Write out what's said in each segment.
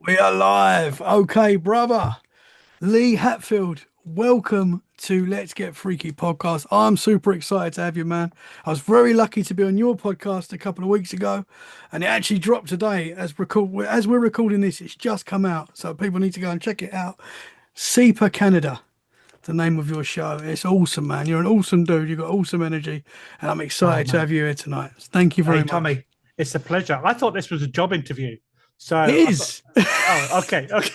We are live. Okay, brother. Lee Hatfield, welcome to Let's Get Freaky podcast. I'm super excited to have you, man. I was very lucky to be on your podcast a couple of weeks ago, and it actually dropped today as we're recording this. It's just come out, so people need to go and check it out. SIPA Canada, the name of your show. It's awesome, man. You're an awesome dude. You've got awesome energy, and I'm Oh excited to man. have you here tonight. Thank you Hey very much. Tommy, it's a pleasure. I thought this was a job interview. So It I thought, is. oh, okay, okay.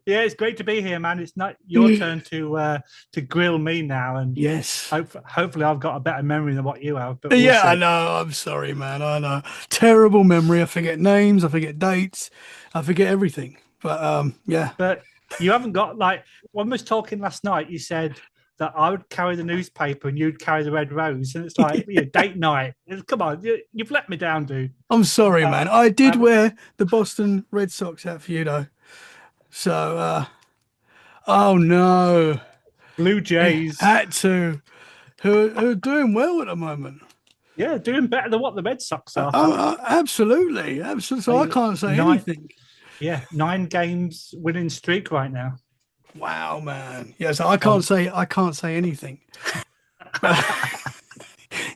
Yeah, it's great to be here, man. It's not your turn to grill me now, and Yes. hopefully I've got a better memory than what you have, but we'll Yeah, I see. know. I'm sorry, man. I know. Terrible memory. I forget names. I forget dates. I forget everything. But yeah. But you haven't got like when we was talking last night, you said that I would carry the newspaper and you'd carry the red rose, and it's like date night. Come on, you've let me down, dude. I'm sorry, Uh, man. I did I've, wear the Boston Red Sox hat for you, though. So, oh no, Blue Jays. had to. Who are doing well at the moment? Yeah, doing better than what the Red Sox are. Absolutely, absolutely. So I They can't say nine, anything. yeah, 9 games winning streak right now. Wow, man. Yeah, so I can't Um, say anything. But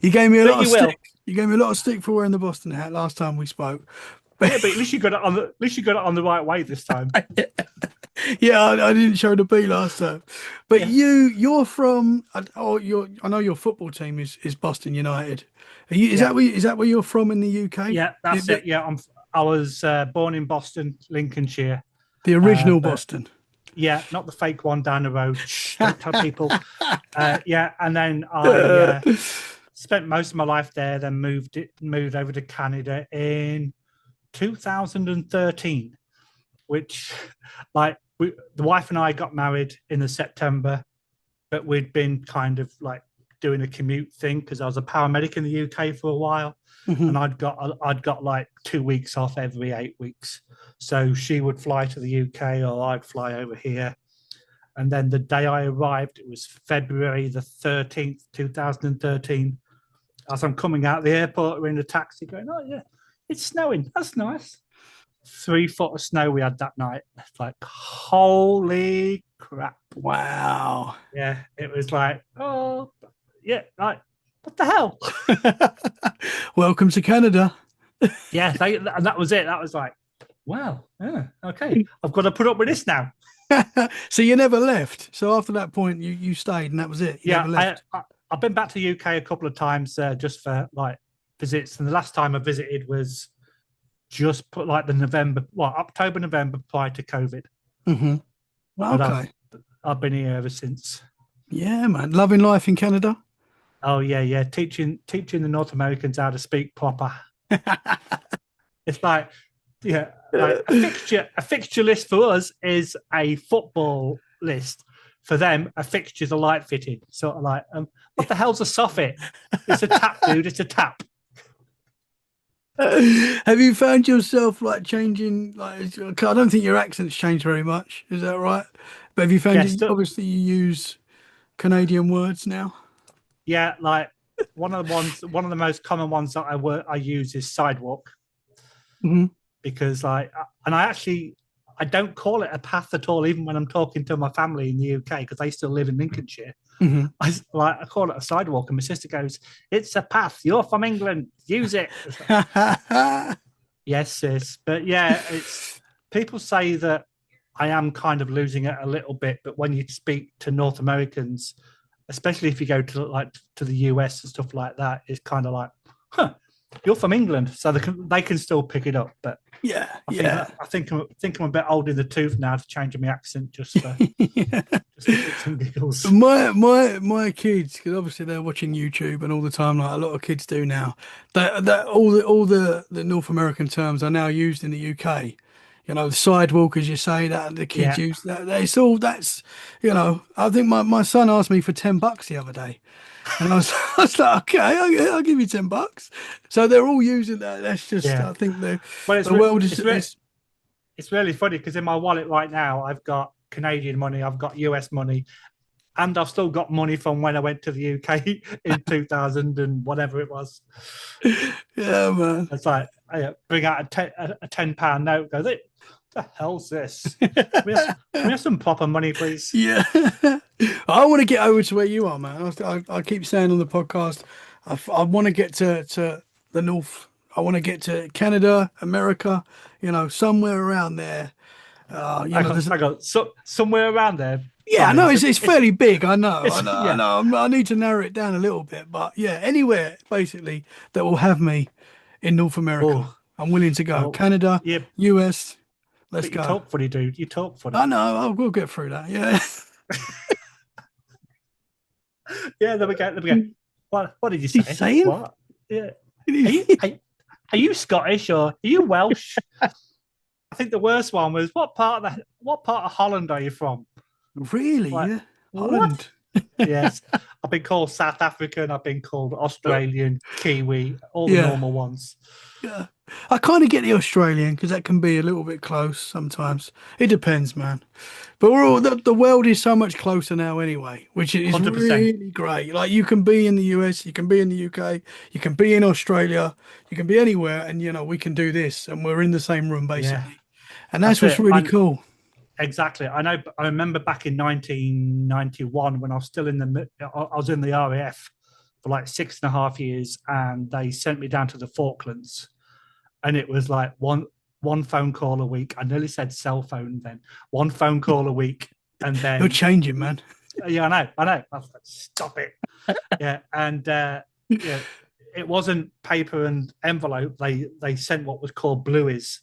you gave me a but lot of you stick. will. You gave me a lot of stick for wearing the Boston hat last time we spoke. Yeah, but at least you got it on the at least you got it on the right way this time. Yeah, I didn't show the B last time. But Yeah, you're from. I know your football team is Boston United. yeah, Is that where you're from in the UK? yeah. The, That's the, it. Yeah, I was born in Boston, Lincolnshire. the original But Boston. yeah, not the fake one down the road. Shh, don't tell people. Yeah, and then I Uh, spent most of my life there. Then moved over to Canada in 2013, which like the wife and I got married in the September, but we'd been kind of like doing a commute thing because I was a paramedic in the UK for a while, and mhm. I'd got like 2 weeks off every 8 weeks. So she would fly to the UK or I'd fly over here. And then the day I arrived, it was February the 13th, 2013. As I'm coming out of the airport, we're in a taxi going, oh, yeah, it's snowing. That's nice. 3 foot of snow we had that night. It's like, holy crap. Wow. Yeah, it was like, oh, yeah, like, what the hell? Welcome to Canada. Yeah, and that was it. That was like, wow, yeah, okay, I've got to put up with this now. So you never left. So after that point, you stayed, and that was it. You Yeah, never left. I've been back to UK a couple of times just for like visits, and the last time I visited was just put like the November, well, October, November prior to COVID. Hmm. But I've Okay. I've been here ever since. Yeah, man. Loving life in Canada. Oh yeah, yeah, teaching the North Americans how to speak proper. It's like, yeah, like a fixture list for us is a football list. For them, a fixture's a light fitting. Sort of like, what the hell's a soffit? It's a tap, dude. It's a tap. Have you found yourself like changing? Like, 'cause I don't think your accent's changed very much. Is that right? But have you found Yes, you obviously you use Canadian words now? yeah, like one of the most common ones that I use is sidewalk Hmm. because like, and I don't call it a path at all, even when I'm talking to my family in the UK because they still live in Lincolnshire. Hmm. I call it a sidewalk, and my sister goes, "It's a path. You're from England. Use it." Like, yes, sis. But yeah, it's people say that I am kind of losing it a little bit, but when you speak to North Americans, especially if you go to the US and stuff like that, it's kind of like, huh, you're from England, so they can still pick it up. But Yeah, I think yeah. I think I'm a bit old in the tooth now to change my accent just for just for shits and giggles. My kids, because obviously they're watching YouTube and all the time, like a lot of kids do now. That all the North American terms are now used in the UK. You know, the sidewalk, as you say, that the kids Yeah, use that. It's all that's, I think my son asked me for $10 the other day, and I was like, okay, I'll give you $10. So they're all using that. That's just, yeah. I think But the world it's really funny because in my wallet right now I've got Canadian money, I've got US money, and I've still got money from when I went to the UK in 2000 and whatever it was. yeah, man. It's like bring out a £10 note. Go, the hell's this? Can we have some proper money, please? Yeah. I want to get over to where you are, man. I keep saying on the podcast, I want to get to the north. I want to get to Canada, America, somewhere around there. I got somewhere around there. Yeah, I Tommy, know it's fairly big. I know, I know, I yeah. know. I need to narrow it down a little bit, but yeah, anywhere basically that will have me in North America, Oh, I'm willing to go. well, Canada, yeah. US, let's But you go. talk funny, dude. You talk funny. I know. We'll get through that. Yeah. Yeah, there we go. There we go. What did you say? He's saying? What? Yeah. Are you Scottish or are you Welsh? I think the worst one was what part of Holland are you from? Really? Like, Yeah. what? Holland. Yes. I've been called South African, I've been called Australian, Kiwi, all the Yeah. normal ones. Yeah. I kind of get the Australian because that can be a little bit close sometimes. It depends, man. But we're all the world is so much closer now anyway, which is 100%. really great. Like you can be in the US, you can be in the UK, you can be in Australia, you can be anywhere, and we can do this, and we're in the same room basically. And that's what's it. really cool. Exactly. I remember back in 1991 when I was still in the RAF for like 6.5 years, and they sent me down to the Falklands, and it was like one phone call a week. I nearly said cell phone then. One phone call a week, and then You're changing, man. Yeah, I know. I was like, stop it. Yeah, and yeah, it wasn't paper and envelope. They sent what was called blueies,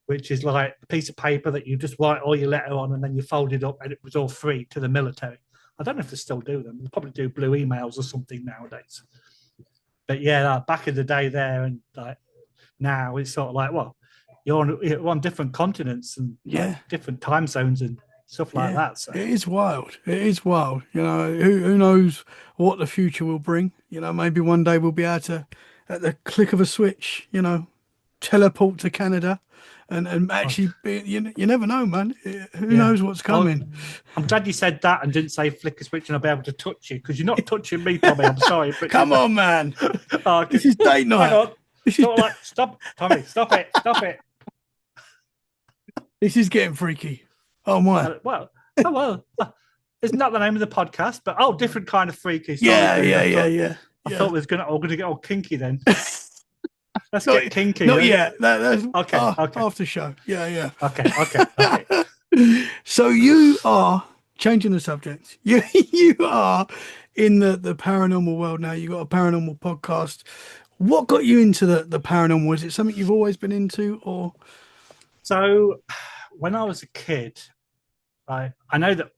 which is like a piece of paper that you just write all your letter on and then you fold it up, and it was all free to the military. I don't know if they still do them. They probably do blue emails or something nowadays. But yeah, back in the day there, and like now it's sort of like, well, you're on different continents and like, different time zones and stuff like that. So it is wild. It is wild. Who knows what the future will bring? Maybe one day we'll be able to, at the click of a switch, teleport to Canada and actually be, you never know, man. Who knows what's coming? I'm glad you said that and didn't say flick a switch and I'll be able to touch you, because you're not touching me, Tommy. I'm sorry. But come on, man. This is date night. Hang on. Stop, Tommy. Stop it. Stop it. This is getting freaky. Oh my. Well, it's not the name of the podcast, but different kind of freaky. Sorry, yeah. I thought we were going to get all kinky then. Let's get kinky. Not yet. That's okay. After show. Yeah. Okay. So you are changing the subject. You are in the paranormal world now. You got a paranormal podcast. What got you into the paranormal? Is it something you've always been into, or? So, when I was a kid, I know that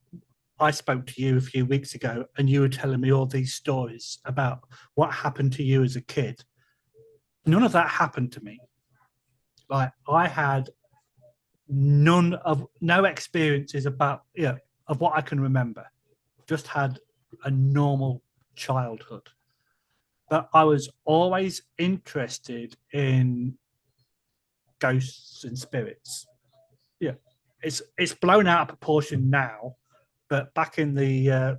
I spoke to you a few weeks ago, and you were telling me all these stories about what happened to you as a kid. None of that happened to me. Like, I had no experiences about of what I can remember. Just had a normal childhood. But I was always interested in ghosts and spirits. Yeah, it's blown out of proportion now, but back in the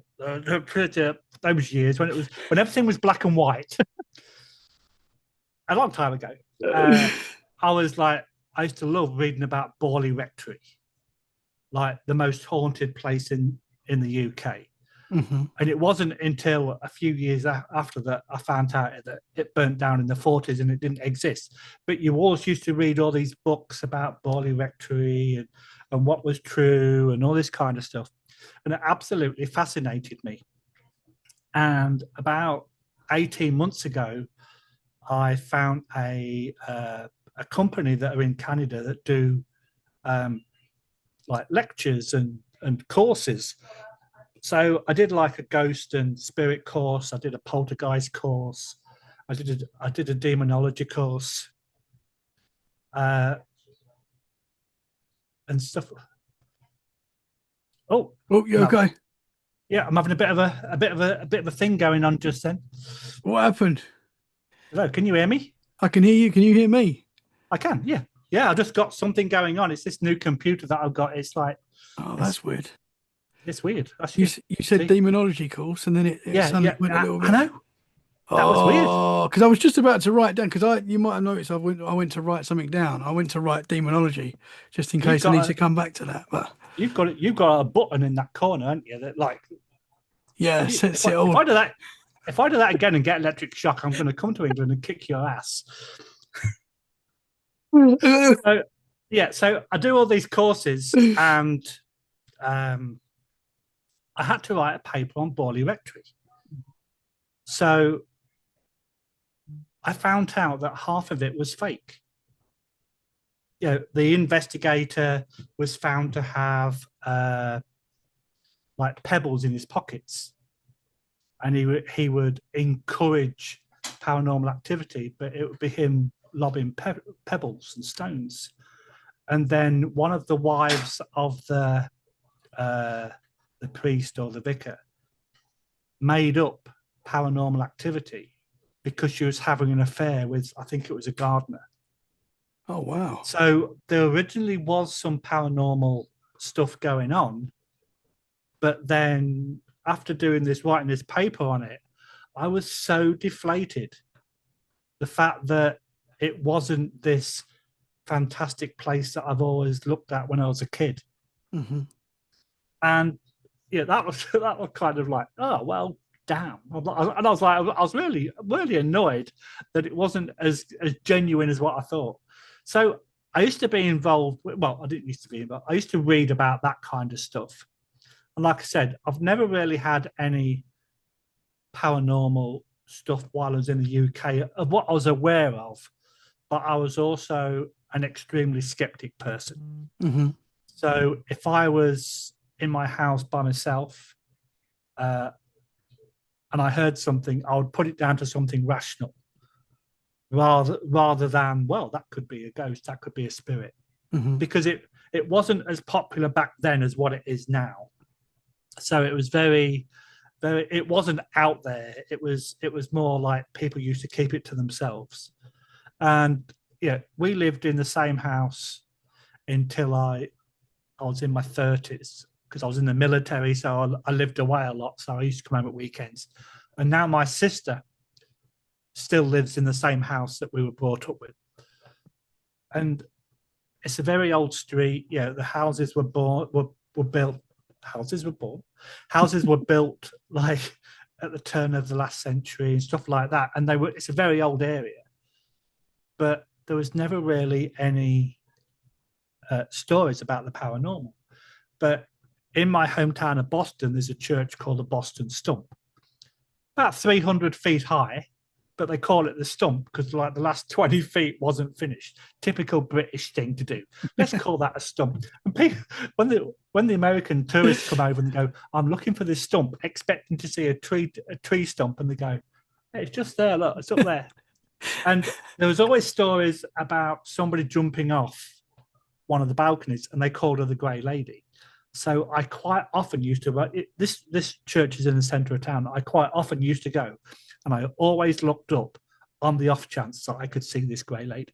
those years when everything was black and white, a long time ago, I used to love reading about Borley Rectory, like the most haunted place in the UK. Mm-hmm. And it wasn't until a few years after that I found out that it burnt down in the 40s and it didn't exist. But you always used to read all these books about Borley Rectory and what was true and all this kind of stuff. And it absolutely fascinated me. And about 18 months ago, I found a company that are in Canada that do like lectures and courses. So I did like a ghost and spirit course. I did a poltergeist course. I did a demonology course, and stuff. Oh, you okay? Yeah, I'm having a bit of a thing going on just then. What happened? Hello, can you hear me? I can hear you. Can you hear me? I can. Yeah. I just got something going on. It's this new computer that I've got. It's like, that's weird. It's weird. You said demonology course, and then it suddenly went a little bit. I know. That was weird. Oh, because I was just about to write down, because you might have noticed I went to write something down. I went to write demonology just in You've case I got need a to come back to that. But you've got a button in that corner, haven't you? That like yeah, if sets I it if all. I do that if I do that again and get electric shock, I'm going to come to England and kick your ass. So yeah, so I do all these courses, and um, I had to write a paper on Borley Rectory. So I found out that half of it was fake. The investigator was found to have like pebbles in his pockets, and he would encourage paranormal activity, but it would be him lobbing pebbles and stones. And then one of the wives of the priest or the vicar made up paranormal activity because she was having an affair with, I think it was a gardener. Oh wow. So there originally was some paranormal stuff going on, but then after writing this paper on it, I was so deflated. The fact that it wasn't this fantastic place that I've always looked at when I was a kid. Hmm. And yeah, that was that was kind of like, oh well, damn. And I was like, I was really really annoyed that it wasn't as genuine as what I thought. So I used to be involved. Well, I didn't used to be involved. I used to read about that kind of stuff. And like I said, I've never really had any paranormal stuff while I was in the UK of what I was aware of, but I was also an extremely skeptic person. Hmm. So if I was in my house by myself uh, and I heard something, I would put it down to something rational rather than, well, that could be a ghost, that could be a spirit, Hmm. because it wasn't as popular back then as what it is now. So it was very it wasn't out there. It was more like people used to keep it to themselves. And yeah, we lived in the same house until I was in my 30s, because I was in the military, so I lived away a lot. So I used to come home at weekends. And now my sister still lives in the same house that we were brought up with. And it's a very old street. Yeah, the houses were built. Houses were born. Houses were built like at the turn of the last century and stuff like that. And it's a very old area, but there was never really any stories about the paranormal. But in my hometown of Boston, there's a church called the Boston Stump, about 300 feet high, but they call it the Stump because like the last 20 feet wasn't finished. Typical British thing to do. Let's call that a stump. And people, when the American tourists come over and they go, I'm looking for this stump, expecting to see a tree stump, and they go, hey, it's just there, look, it's up there. And there was always stories about somebody jumping off one of the balconies, and they called her the Grey Lady. So I quite often used to this church is in the centre of town. I quite often used to go, and I always looked up on the off chance that I could see this Grey Lady,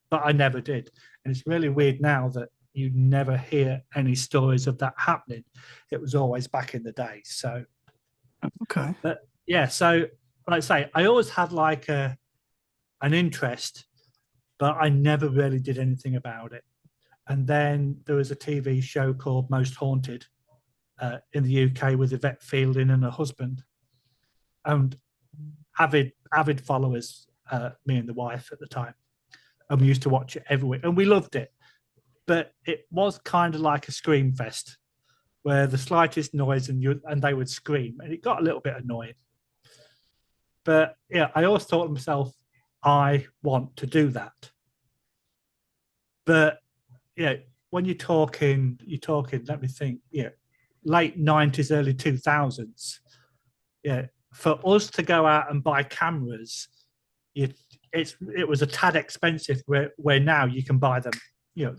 but I never did. And it's really weird now that you never hear any stories of that happening. It was always back in the day. So, Okay. but yeah. So like I say, I always had like an interest, but I never really did anything about it. And then there was a TV show called Most Haunted in the UK with Yvette Fielding and her husband, and avid followers, me and the wife at the time, and we used to watch it every week, and we loved it. But it was kind of like a scream fest, where the slightest noise and they would scream, and it got a little bit annoying. But yeah, I always thought to myself, I want to do that. But yeah, when you're talking. Let me think. Yeah, late 90s, early 2000s. Yeah, for us to go out and buy cameras, it was a tad expensive. Where now you can buy them,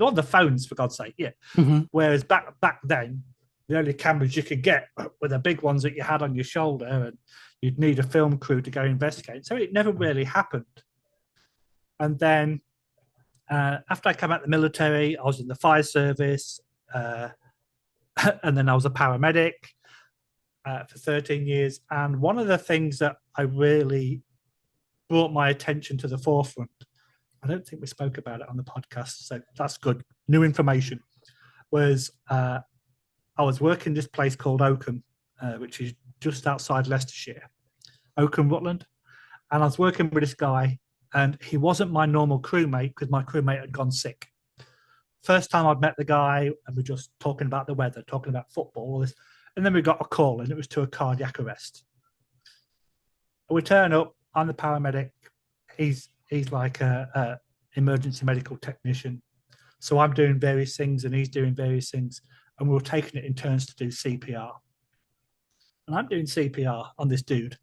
on the phones, for God's sake. Yeah. Hmm. Whereas back then, the only cameras you could get were the big ones that you had on your shoulder, and you'd need a film crew to go investigate. So it never really happened. And then after I came out of the military, I was in the fire service, and then I was a paramedic for 13 years. And one of the things that I really brought my attention to the forefront. I don't think we spoke about it on the podcast, so that's good. New information. Was I was working this place called Oakham, which is just outside Leicestershire, Oakham, Rutland. And I was working with this guy, and he wasn't my normal crewmate because my crewmate had gone sick. First time I'd met the guy, and we're just talking about the weather, talking about football, all this. And then we got a call, and it was to a cardiac arrest. We turn up, I'm the paramedic. He's like a emergency medical technician. So I'm doing various things, and he's doing various things, and we were taking it in turns to do CPR. And I'm doing CPR on this dude,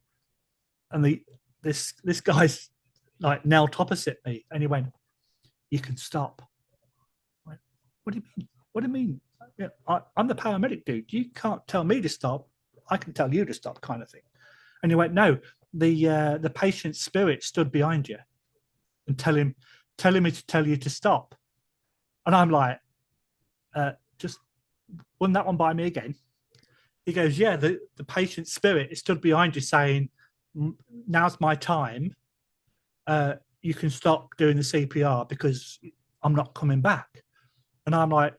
and this guy's like knelt opposite me, and he went, "You can stop." I went, "What do you mean? What do you mean? Yeah, I'm the paramedic, dude. You can't tell me to stop. I can tell you to stop," kind of thing. And he went, "No, the patient's spirit stood behind you and telling me to tell you to stop." And I'm like, "Just run that one by me again." He goes, "Yeah, the patient's spirit is stood behind you saying, now's my time. You can stop doing the CPR because I'm not coming back." And I'm like,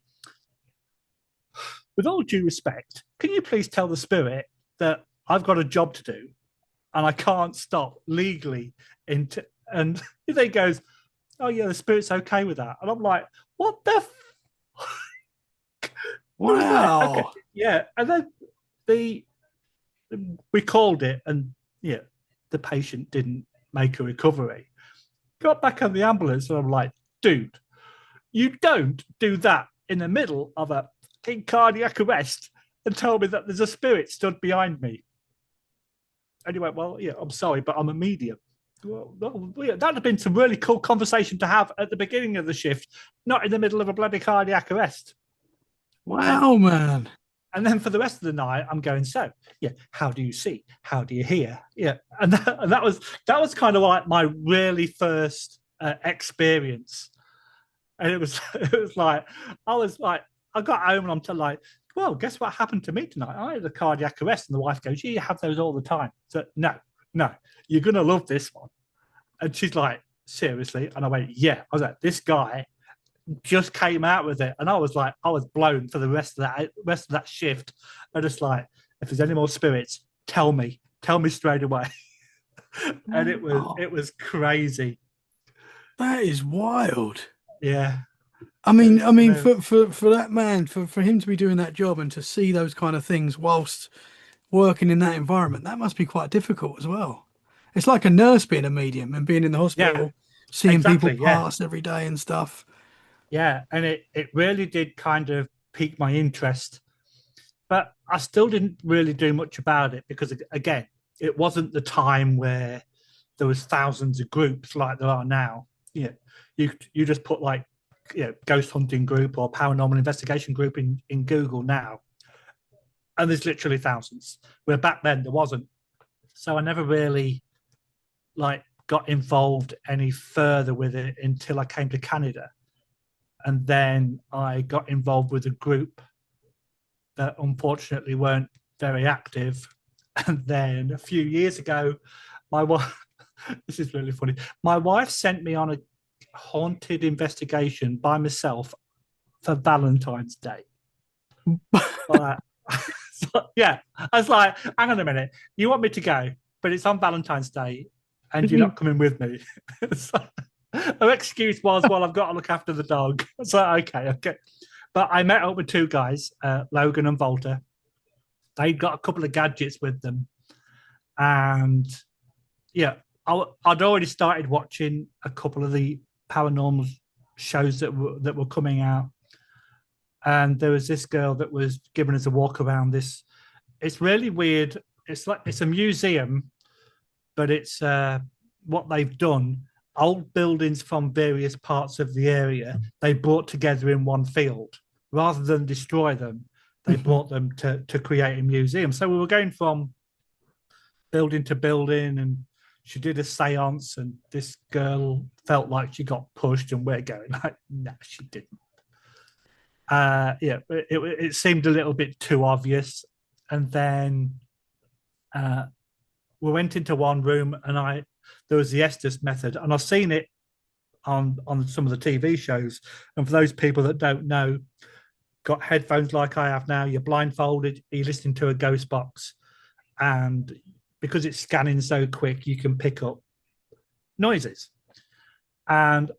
"With all due respect, can you please tell the spirit that I've got a job to do and I can't stop legally?" And he goes, "Oh yeah, the spirit's okay with that." And I'm like, "What the Wow. Okay. Yeah. And then we called it, and yeah, the patient didn't make a recovery. Got back on the ambulance, and I'm like, "Dude, you don't do that in the middle of a cardiac arrest and tell me that there's a spirit stood behind me." And he went, "Well, yeah, I'm sorry, but I'm a medium." Well, yeah, that'd have been some really cool conversation to have at the beginning of the shift, not in the middle of a bloody cardiac arrest. Wow, man. And then for the rest of the night, I'm going, "So, yeah, how do you see? How do you hear?" Yeah, and that was kind of like my really first experience, and it was like I got home, and I'm like, "Well, guess what happened to me tonight? I had a cardiac arrest." And the wife goes, "Yeah, you have those all the time." So no, you're gonna love this one. And she's like, "Seriously?" And I went, "Yeah." I was like, "This guy just came out with it," and I was blown for the rest of that shift. I just like, "If there's any more spirits, tell me straight away." And it was crazy. That is wild. Yeah. I mean, for that man, for him to be doing that job and to see those kind of things whilst working in that environment, that must be quite difficult as well. It's like a nurse being a medium and being in the hospital, Yeah, seeing people exactly. Yeah. pass every day and stuff. Yeah. And it really did kind of pique my interest, but I still didn't really do much about it because, again, it wasn't the time where there was thousands of groups like there are now. Yeah, you just put like, ghost hunting group or paranormal investigation group in Google now, and there's literally thousands. Where back then there wasn't. So I never really got involved any further with it until I came to Canada, and then I got involved with a group that unfortunately weren't very active. And then a few years ago, my wife, this is really funny, my wife sent me on a haunted investigation by myself for Valentine's Day. So, yeah, I was like, "Hang on a minute, you want me to go, but it's on Valentine's Day and you're not coming with me." So, her excuse was, "Well, I've got to look after the dog." So okay. But I met up with two guys, Logan and Volta. They'd got a couple of gadgets with them. And yeah, I'd already started watching a couple of the paranormal shows that were coming out. And there was this girl that was giving us a walk around this. It's really weird. It's a museum, but it's what they've done. Old buildings from various parts of the area, they brought together in one field. Rather than destroy them, they brought them to create a museum. So we were going from building to building, and she did a seance, and this girl felt like she got pushed, and we're going like, "No, she didn't." It seemed a little bit too obvious. And then we went into one room, and there was the Estes method, and I've seen it on some of the TV shows. And for those people that don't know, got headphones like I have now, you're blindfolded, you're listening to a ghost box, and because it's scanning so quick, you can pick up noises. And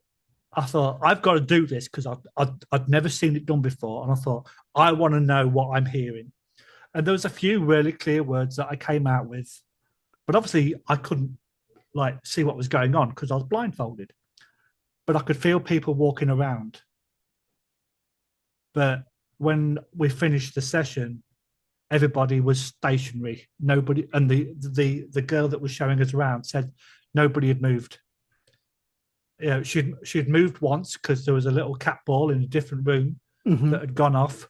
I thought, I've got to do this because I'd never seen it done before. And I thought, I want to know what I'm hearing. And there was a few really clear words that I came out with, but obviously I couldn't like see what was going on because I was blindfolded. But I could feel people walking around. But when we finished the session, everybody was stationary. Nobody, and the girl that was showing us around said nobody had moved. You know, she'd moved once because there was a little cat ball in a different room that had gone off.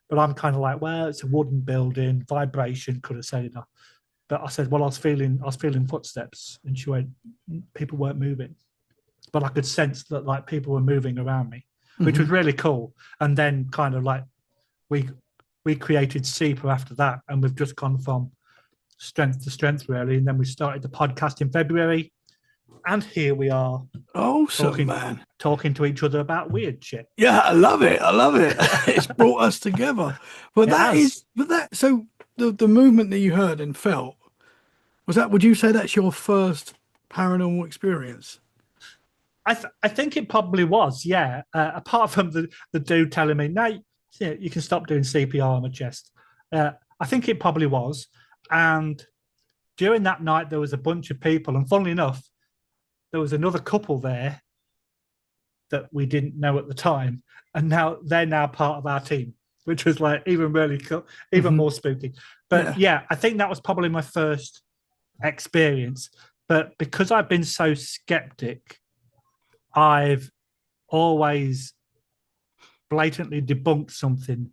But I'm kind of like, well, it's a wooden building, vibration, could have said enough. But I said, well, I was feeling footsteps, and she went, people weren't moving, but I could sense that like people were moving around me, which was really cool. And then kind of like we created SIPA after that, and we've just gone from strength to strength really. And then we started the podcast in February, and here we are. Awesome, man. Talking to each other about weird shit. Yeah, I love it. It's brought us together. But so the movement that you heard and felt, would you say that's your first paranormal experience? I think it probably was, yeah. Apart from the dude telling me, no, you can stop doing CPR on my chest. I think it probably was. And during that night, there was a bunch of people. And funnily enough, there was another couple there that we didn't know at the time. And now they're now part of our team, which was like even really cool, even more spooky. But yeah, I think that was probably my first experience. But because I've been so skeptic, I've always blatantly debunked something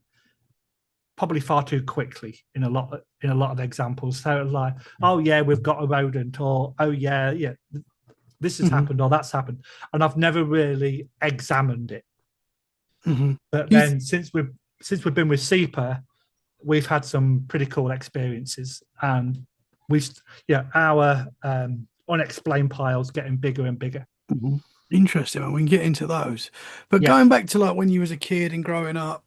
probably far too quickly in a lot of examples. So it was like, oh yeah, we've got a rodent, or oh yeah, this has happened, or that's happened, and I've never really examined it. But then since we've been with SIPA, we've had some pretty cool experiences, and our unexplained piles getting bigger and bigger. Interesting, and we can get into those. But going back to like when you was a kid and growing up,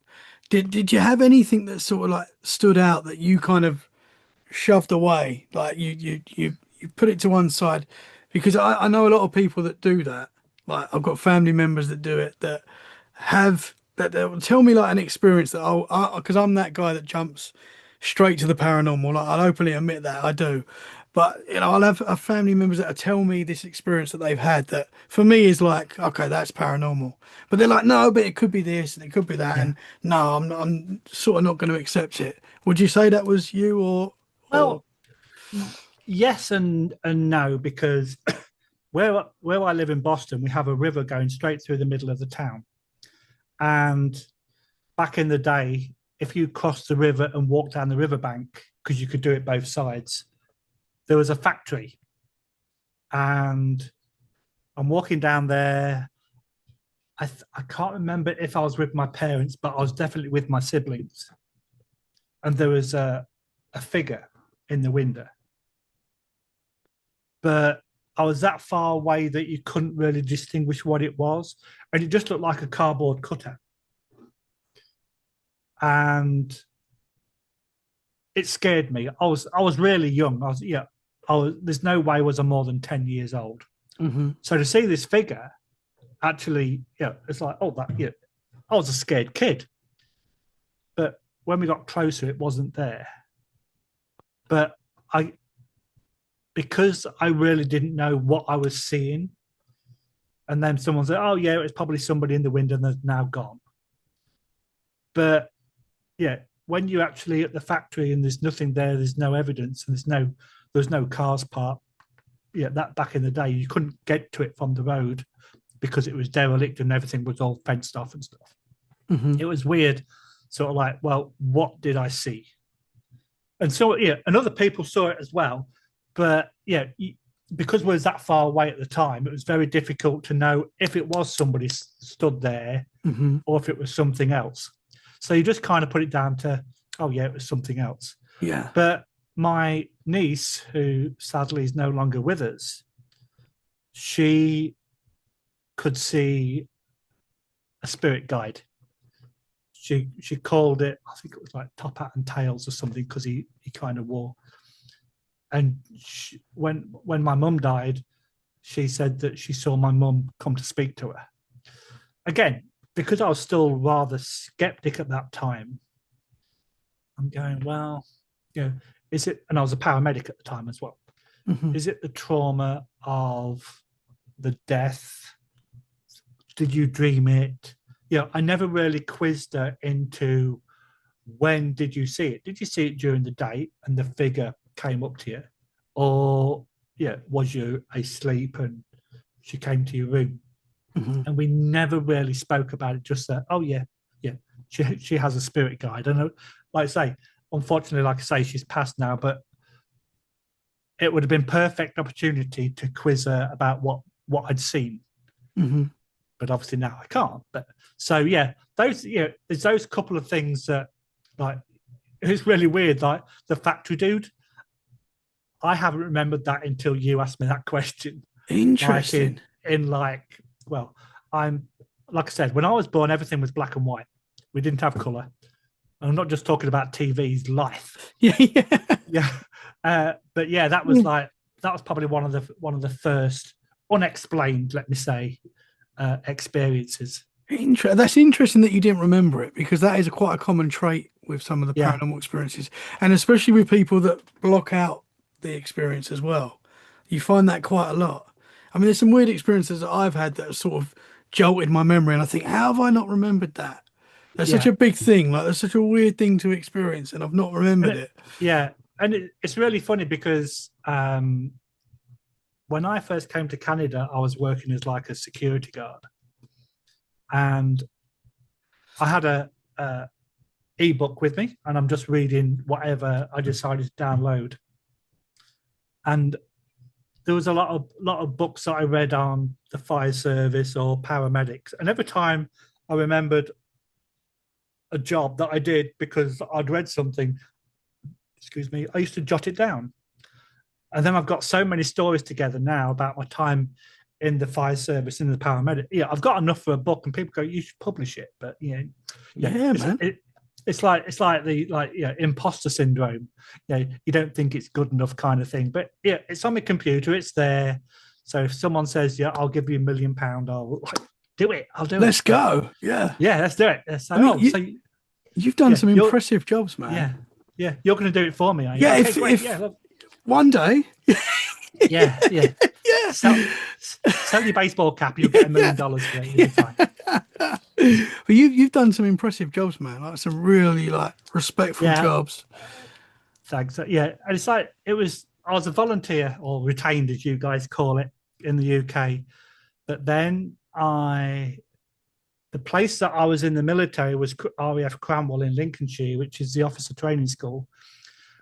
did you have anything that sort of like stood out that you kind of shoved away, like you put it to one side? Because I know a lot of people that do that. Like I've got family members that do it, that will tell me like an experience that because I'm that guy that jumps straight to the paranormal. Like I'll openly admit that I do. But I'll have family members that tell me this experience that they've had that for me is like, okay, that's paranormal. But they're like, no, but it could be this and it could be that, and no, I'm sort of not going to accept it. Would you say that was you, or? Well, yes and no, because where I live in Boston, we have a river going straight through the middle of the town, and back in the day, if you crossed the river and walked down the riverbank, because you could do it both sides, there was a factory, and I'm walking down there. I can't remember if I was with my parents, but I was definitely with my siblings. And there was a figure in the window. But I was that far away that you couldn't really distinguish what it was. And it just looked like a cardboard cutout. And it scared me. I was really young. There's no way was I more than 10 years old. So to see this figure, actually, it's like, I was a scared kid. But when we got closer, it wasn't there. But because I really didn't know what I was seeing, and then someone said, oh yeah, it's probably somebody in the window and they're now gone. But when you're actually at the factory and there's nothing there, there's no evidence, and there's no cars parked. That back in the day, you couldn't get to it from the road because it was derelict and everything was all fenced off and stuff. It was weird, sort of like, well, what did I see? And so, and other people saw it as well. But because we was that far away at the time, it was very difficult to know if it was somebody stood there or if it was something else. So you just kind of put it down to, oh yeah, it was something else. Yeah. But my niece, who sadly is no longer with us, she could see a spirit guide. She called it, I think it was like top hat and tails or something, because he kind of wore. And when my mum died, she said that she saw my mum come to speak to her. Again, because I was still rather skeptic at that time, I'm going, well, is it? And I was a paramedic at the time as well. Mhm. Is it the trauma of the death? Did you dream it? I never really quizzed her into when did you see it? Did you see it during the day and the figure came up to you? Or was you asleep and she came to your room? Mhm. And we never really spoke about it, just that, oh yeah, she has a spirit guide. And like I say, unfortunately, like I say, she's passed now, but it would have been perfect opportunity to quiz her about what I'd seen. Mhm. But obviously now I can't. But so those there's those couple of things that, like, it's really weird. Like the factory dude, I haven't remembered that until you asked me that question. Like Interesting. like, well, I'm like I said, when I was born, everything was black and white. We didn't have color. I'm not just talking about TV's life. Yeah, yeah. Yeah, but yeah, that was probably one of the first unexplained, let me say, experiences. That's interesting that you didn't remember it, because that is quite a common trait with some of the Yeah, paranormal experiences, and especially with people that block out the experience as well. You find that quite a lot. I mean, there's some weird experiences that I've had that have sort of jolted my memory, and I think, how have I not remembered that? That's such yeah, a big thing. Like, that's such a weird thing to experience, and I've not and remembered it. yeah, and it's really funny because when I first came to Canada, I was working as like a security guard, and I had a ebook with me, and I'm just reading whatever I decided to download. And there was a lot of books that I read on the fire service or paramedics, and every time I remembered a job that I did because I'd read something, excuse me, I used to jot it down. And then I've got so many stories together now about my time in the fire service and the paramedic. Yeah, I've got enough for a book, and people go, "You should publish it." But Yeah, it's man. it's like the imposter syndrome. You don't think it's good enough kind of thing. But it's on my computer. It's there. So if someone says, "Yeah, I'll give you £1 million," I'll do it. I'll do it. Let's go. Yeah. Yeah, let's do it. So, I mean, you've done yeah, some impressive jobs, man. yeah, you're going to do it for me, are you? Yeah, Okay, great. if one day, Yeah. yeah, Sell your baseball cap, you'll get $1 million for it. You'll be fine. but you've done some impressive jobs, man. Like some really like respectful Yeah, jobs. thanks. Yeah, and it's like I was a volunteer, or retained, as you guys call it, in the UK. But then the place that I was in the military was RAF Cranwell in Lincolnshire, which is the officer training school.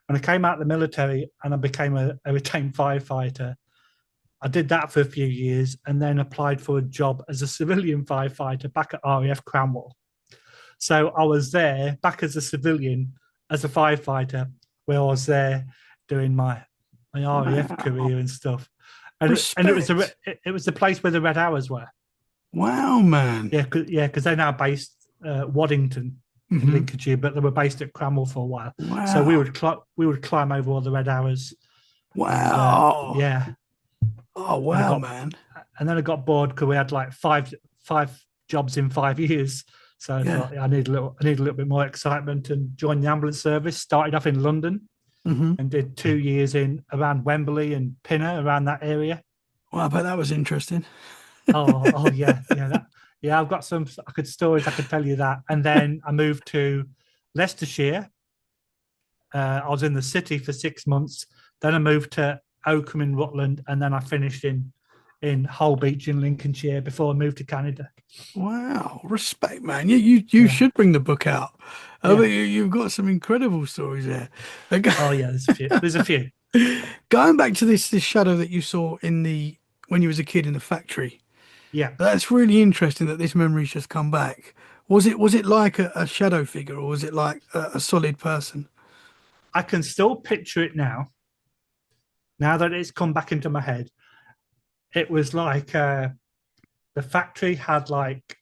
When I came out of the military and I became a retained firefighter, I did that for a few years and then applied for a job as a civilian firefighter back at RAF Cranwell. So I was there back as a civilian, as a firefighter, where I was there doing my RAF Wow. career and stuff. And Respect. it was the place where the Red Hours were. Wow, man. Because they're now based Waddington in Hmm. Lincolnshire, but they were based at Cranwell for a while. So Wow. we would climb over all the Red Hours, and Wow. yeah, Oh, and wow, man. then I got bored because we had like five jobs in 5 years. So I Yeah. thought, I need a little bit more excitement, and joined the ambulance service. Started off in London Hmm. and did 2 years in around Wembley and Pinner, around that area. Well, I bet that was interesting. Oh yeah. I've got some stories I could tell you that. And then I moved to Leicestershire. I was in the city for 6 months. Then I moved to Oakham in Rutland, and then I finished in Holbeach in Lincolnshire before I moved to Canada. Wow. Respect, man. You Yeah, should bring the book out. I yeah. mean, you've got some incredible stories there. Oh yeah, there's a few. There's a few. Going back to this shadow that you saw in the when you was a kid in the factory. Yeah, That's really interesting that this memory's just come back. Was it like a shadow figure, or was it like a solid person? I can still picture it now. Now that it's come back into my head, it was like the factory had like,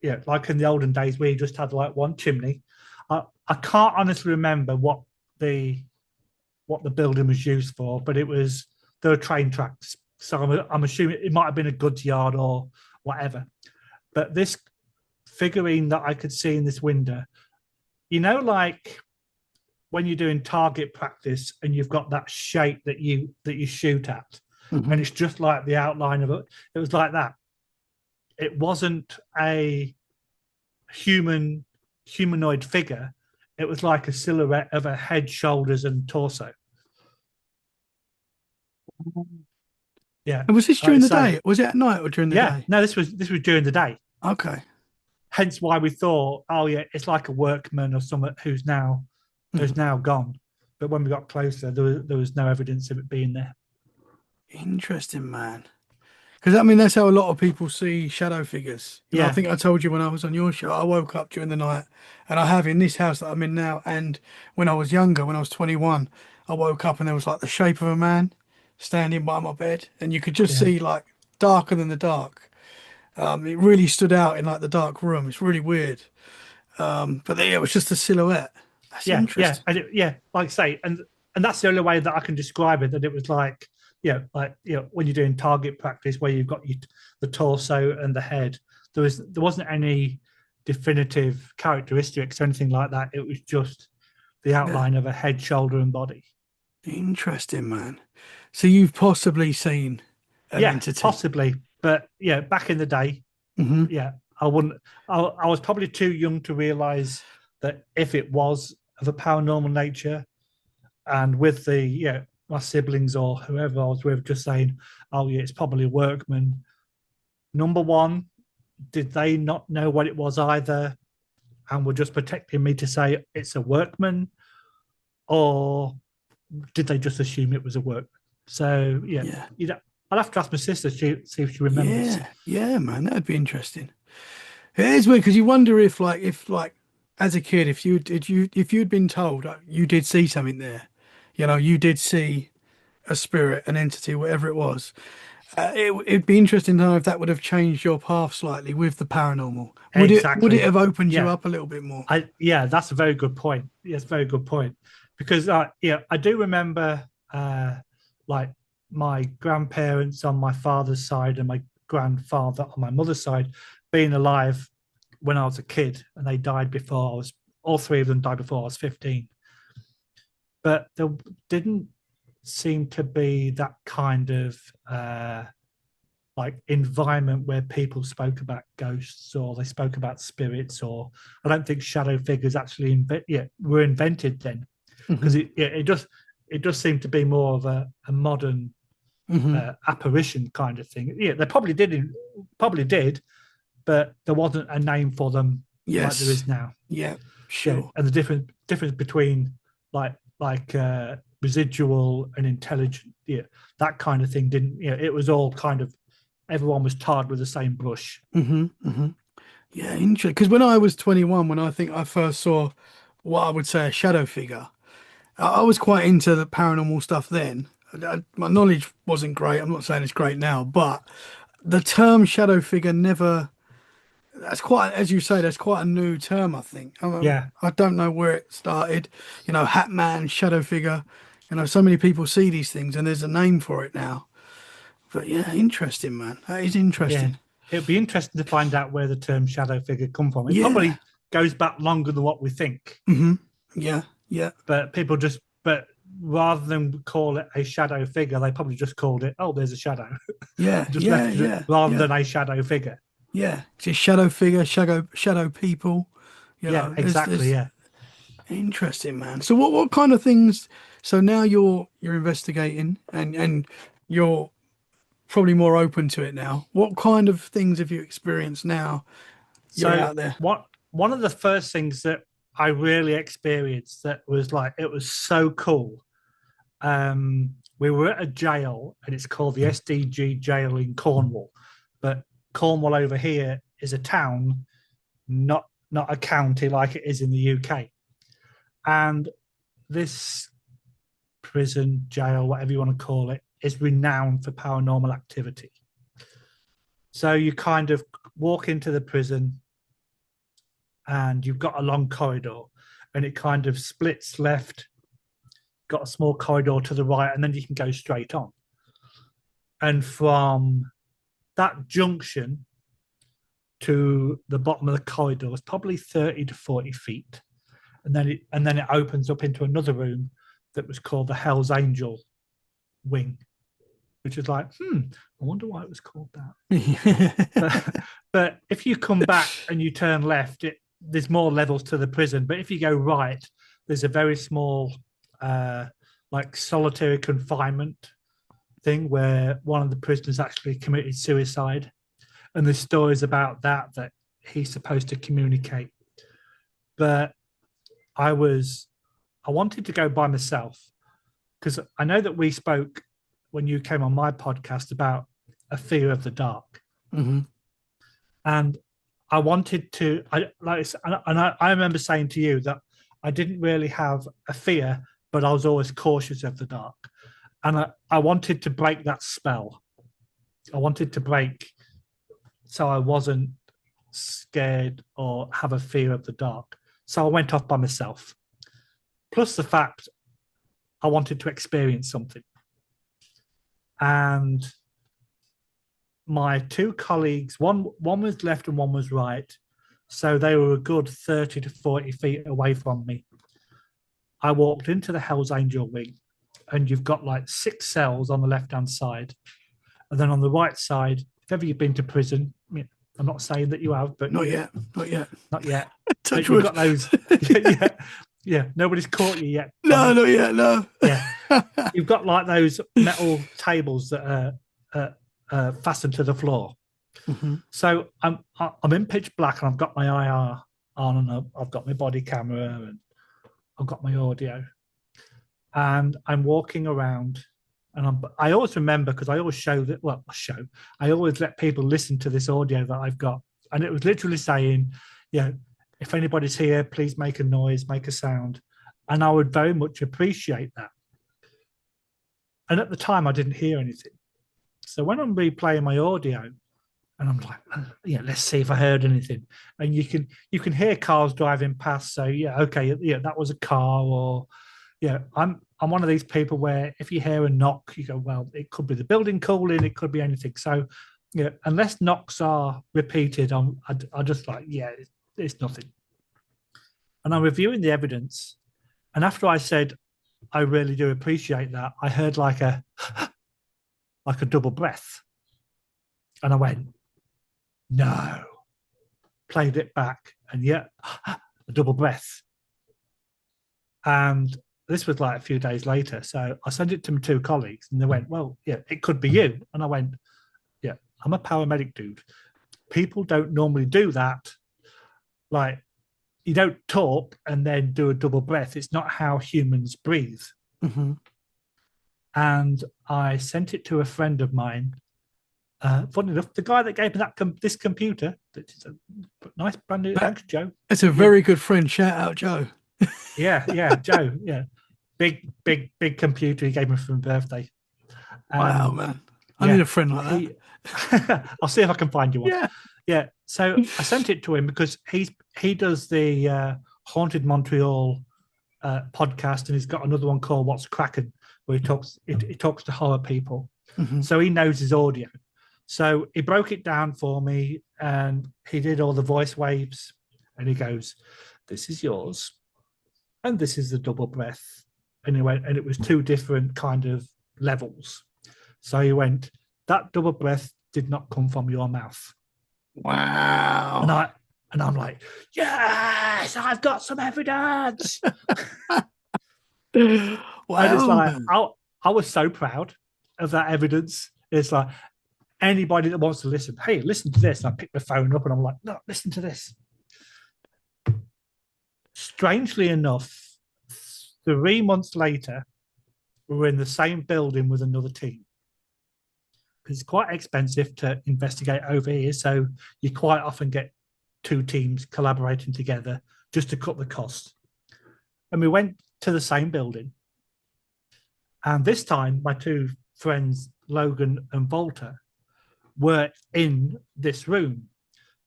yeah, like in the olden days where you just had like one chimney. I can't honestly remember what the building was used for, but there were train tracks. So I'm assuming it might have been a goods yard or whatever. But this figurine that I could see in this window, like when you're doing target practice and you've got that shape that you shoot at, and Hmm. it's just like the outline of it. It was like that. It wasn't a humanoid figure. It was like a silhouette of a head, shoulders, and torso. Yeah. And was this Like I during the say, day? Was it at night or during the yeah. day? No, this was during the day. Okay. Hence why we thought, oh yeah, it's like a workman or someone who's Mhm. now gone. But when we got closer, there was no evidence of it being there. Interesting, man. Because I mean, that's how a lot of people see shadow figures. I Yeah, think I told you when I was on your show, I woke up during the night, and I have in this house that I'm in now. And when I was younger, when I was 21, I woke up and there was like the shape of a man standing by my bed, and you could just yeah, see like darker than the dark. It really stood out in like the dark room. It's really weird. But yeah, it was just a silhouette. That's yeah, interesting. yeah. Like I say, and that's the only way that I can describe it. That it was like, when you're doing target practice where you've got the torso and the head. There wasn't any definitive characteristics or anything like that. It was just the Yeah, outline of a head, shoulder, and body. interesting, man. So you've possibly seen an Yeah, entity. possibly, but yeah, back in the day, Hmm. yeah, I wouldn't. I was probably too young to realize that if it was of a paranormal nature, and with the my siblings or whoever I was with just saying, "Oh yeah, it's probably a workman." Number one, did they not know what it was either, and were just protecting me to say it's a workman, or did they just assume it was a workman? So yeah, Yeah. I'll have to ask my sister see if she remembers. Yeah, yeah, man, that'd be interesting. It is weird because you wonder if as a kid, if you'd been told you did see something there, you did see a spirit, an entity, whatever it was. It'd be interesting to know if that would have changed your path slightly with the paranormal. Would it Exactly. have opened you Yeah. up a little bit more? That's a very good point. Yes, very good point. Because I do remember like my grandparents on my father's side and my grandfather on my mother's side being alive when I was a kid, and they died before I was. All three of them died before I was 15. But there didn't seem to be that kind of like environment where people spoke about ghosts or they spoke about spirits, or I don't think shadow figures actually were invented then, because Hmm. it does seem to be more of a modern Hmm. apparition kind of thing. Yeah, they probably did, but there wasn't a name for them like there Yes. is now. Yeah, Yeah, sure. and the difference between residual and intelligent, that kind of thing didn't. It was all kind of everyone was tarred with the same brush. Hmm. Hmm. Yeah, interesting. Because when I was 21, when I think I first saw what I would say a shadow figure, I was quite into the paranormal stuff then. My knowledge wasn't great. I'm not saying it's great now, but the term shadow figure never, that's quite, as you say, that's quite a new term, I think. Yeah, I don't know where it started. Hat man, shadow figure. So many people see these things and there's a name for it now. But yeah, interesting, man. That is yeah. interesting. It'd be interesting to find out where the term shadow figure come from. It Yeah. probably goes back longer than what we think, Hmm. Yeah. Yeah. but rather than call it a shadow figure, they probably just called it, oh, there's a shadow, Yeah. just Yeah. left it Yeah. rather Yeah. than a shadow figure. Yeah. It's a shadow figure, shadow people. Yeah, exactly. There's Yeah. interesting, man. So what kind of things? So now you're investigating and you're probably more open to it now. What kind of things have you experienced now? You're So out there. what one of the first things that I really experienced that was like it was so cool. We were at a jail, and it's called the SDG jail in Cornwall. But Cornwall over here is a town, not a county like it is in the UK. And this prison, jail, whatever you want to call it, is renowned for paranormal activity. So you kind of walk into the prison and you've got a long corridor and it kind of splits left, got a small corridor to the right, and then you can go straight on. And from that junction to the bottom of the corridor is probably 30 to 40 feet. And then it opens up into another room that was called the Hell's Angel wing, which is like, I wonder why it was called that. but if you come back and you turn left, there's more levels to the prison. But if you go right, there's a very small, like solitary confinement thing where one of the prisoners actually committed suicide. And there's stories about that he's supposed to communicate. But I wanted to go by myself because I know that we spoke when you came on my podcast about a fear of the dark. Mm-hmm. And I wanted to, I remember saying to you that I didn't really have a fear, but I was always cautious of the dark. And I wanted to break that spell. I wanted to break so I wasn't scared or have a fear of the dark. So I went off by myself. Plus the fact I wanted to experience something. And my two colleagues, one was left and one was right. So they were a good 30 to 40 feet away from me. I walked into the Hell's Angel wing, and you've got like 6 cells on the left-hand side. And then on the right side, if ever you've been to prison, I'm not saying that you have, but not yet. Not yet. Touch wood. You've got those. Yeah. Nobody's caught you yet. No, not yet. No. Yeah. You've got like those metal tables that are fastened to the floor. Mm-hmm. So I'm in pitch black, and I've got my IR on, and I've got my body camera, and I've got my audio, and I'm walking around. And I always remember, because I always I always let people listen to this audio that I've got. And it was literally saying, if anybody's here, please make a noise, make a sound. And I would very much appreciate that. And at the time, I didn't hear anything. So when I'm replaying my audio, and I'm like, let's see if I heard anything. And you can hear cars driving past. So that was a car, or I'm one of these people where if you hear a knock, you go, well, it could be the building cooling, it could be anything. So, unless knocks are repeated, I just like, it's nothing. And I'm reviewing the evidence. And after I said, I really do appreciate that, I heard like a double breath. And I went, no. Played it back, and a double breath. And this was like a few days later. So I sent it to my 2 colleagues, and they went, well, it could be you. And I went, I'm a paramedic, dude. People don't normally do that. Like, you don't talk and then do a double breath. It's not how humans breathe. Mm-hmm. And I sent it to a friend of mine. Funny enough, the guy that gave me this computer, that's a nice brand new, thanks, Joe. It's a very good friend. Shout out, Joe. Joe. Yeah, big computer he gave me for my birthday. Wow, man! I need a friend like that. I'll see if I can find you one. Yeah. So I sent it to him because he does the Haunted Montreal podcast, and he's got another one called What's Cracking, where he talks to horror people. Mm-hmm. So he knows his audio. So he broke it down for me, and he did all the voice waves, and he goes, "This is yours, and this is the double breath." And it was 2 different kind of levels. So he went, that double breath did not come from your mouth. Wow. And I'm like, yes, I've got some evidence. Wow. And it's like, I was so proud of that evidence. It's like, anybody that wants to listen, hey, listen to this. And I pick the phone up and I'm like, no, listen to this. Strangely enough, 3 months later, we were in the same building with another team. It's quite expensive to investigate over here, so you quite often get 2 teams collaborating together just to cut the cost. And we went to the same building. And this time, my 2 friends, Logan and Volta, were in this room.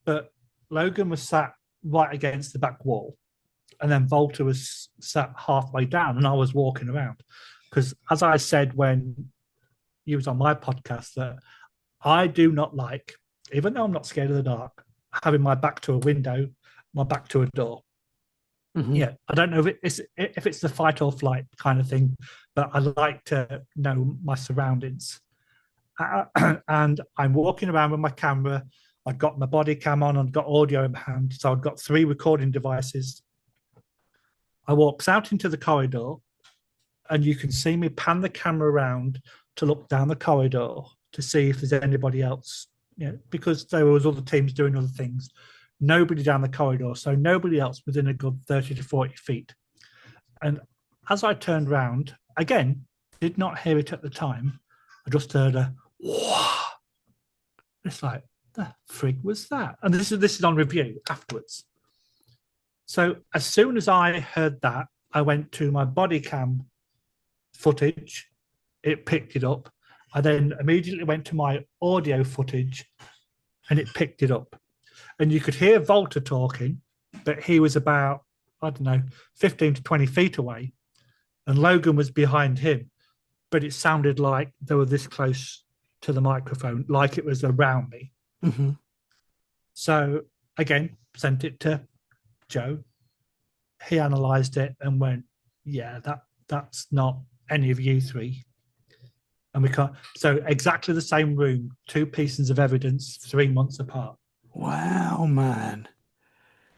But Logan was sat right against the back wall, and then Volta was sat halfway down, and I was walking around. Because as I said when you was on my podcast, that I do not like, even though I'm not scared of the dark, having my back to a window, my back to a door. Mhm. Yeah, I don't know if it's the fight or flight kind of thing, but I like to know my surroundings. And I'm walking around with my camera. I've got my body cam on. I've got audio in my hand, so I've got 3 recording devices. I walks out into the corridor, and you can see me pan the camera around to look down the corridor to see if there's anybody else. Because there was other teams doing other things. Nobody down the corridor, so nobody else within a good 30 to 40 feet. And as I turned around, again, did not hear it at the time. I just heard a whoa. It's like, the frig was that? And this is on review afterwards. So as soon as I heard that, I went to my body cam footage. It picked it up. I then immediately went to my audio footage, and it picked it up. And you could hear Volta talking, but he was about, I don't know, 15 to 20 feet away. And Logan was behind him, but it sounded like they were this close to the microphone, like it was around me. Mm-hmm. So again, sent it to Joe. He analysed it and went, yeah, that's not any of you 3. And we can't. So exactly the same room, 2 pieces of evidence, 3 months apart. Wow, man.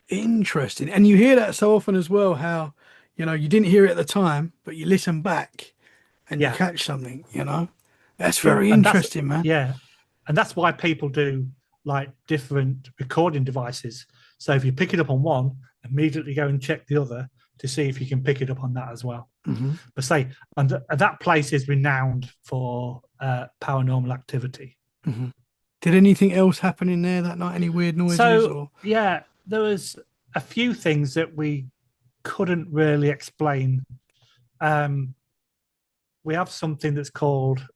Interesting. And you hear that so often as well, how, you didn't hear it at the time, but you listen back and you catch something, That's very interesting, man. Yeah. And that's why people do like different recording devices. So if you pick it up on one, immediately go and check the other to see if you can pick it up on that as well. Mm-hmm. But and that place is renowned for paranormal activity. Mm-hmm. Did anything else happen in there that night? Any weird noises? Yeah, there was a few things that we couldn't really explain. We have something that's called,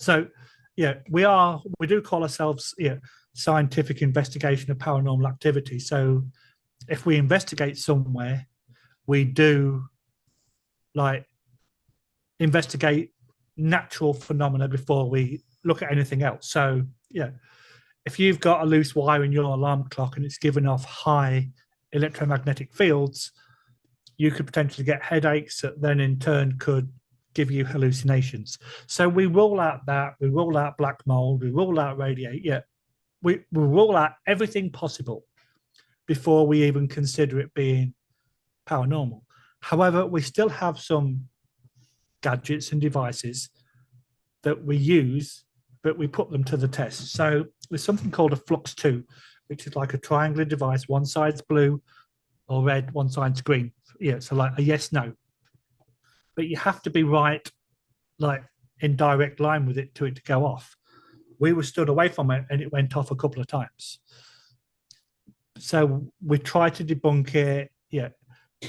we do call ourselves scientific investigation of paranormal activity. So if we investigate somewhere, we do investigate natural phenomena before we look at anything else. So if you've got a loose wire in your alarm clock and it's giving off high electromagnetic fields, you could potentially get headaches that then in turn could give you hallucinations. So we rule out that, we rule out black mold, we rule out radiate. Yeah, we rule out everything possible before we even consider it being paranormal. However, we still have some gadgets and devices that we use, but we put them to the test. So there's something called a Flux 2, which is like a triangular device. One side's blue or red, one side's green. So like a yes, no. But you have to be right, like in direct line with it to go off. We were stood away from it and it went off a couple of times. So we tried to debunk it. Yeah.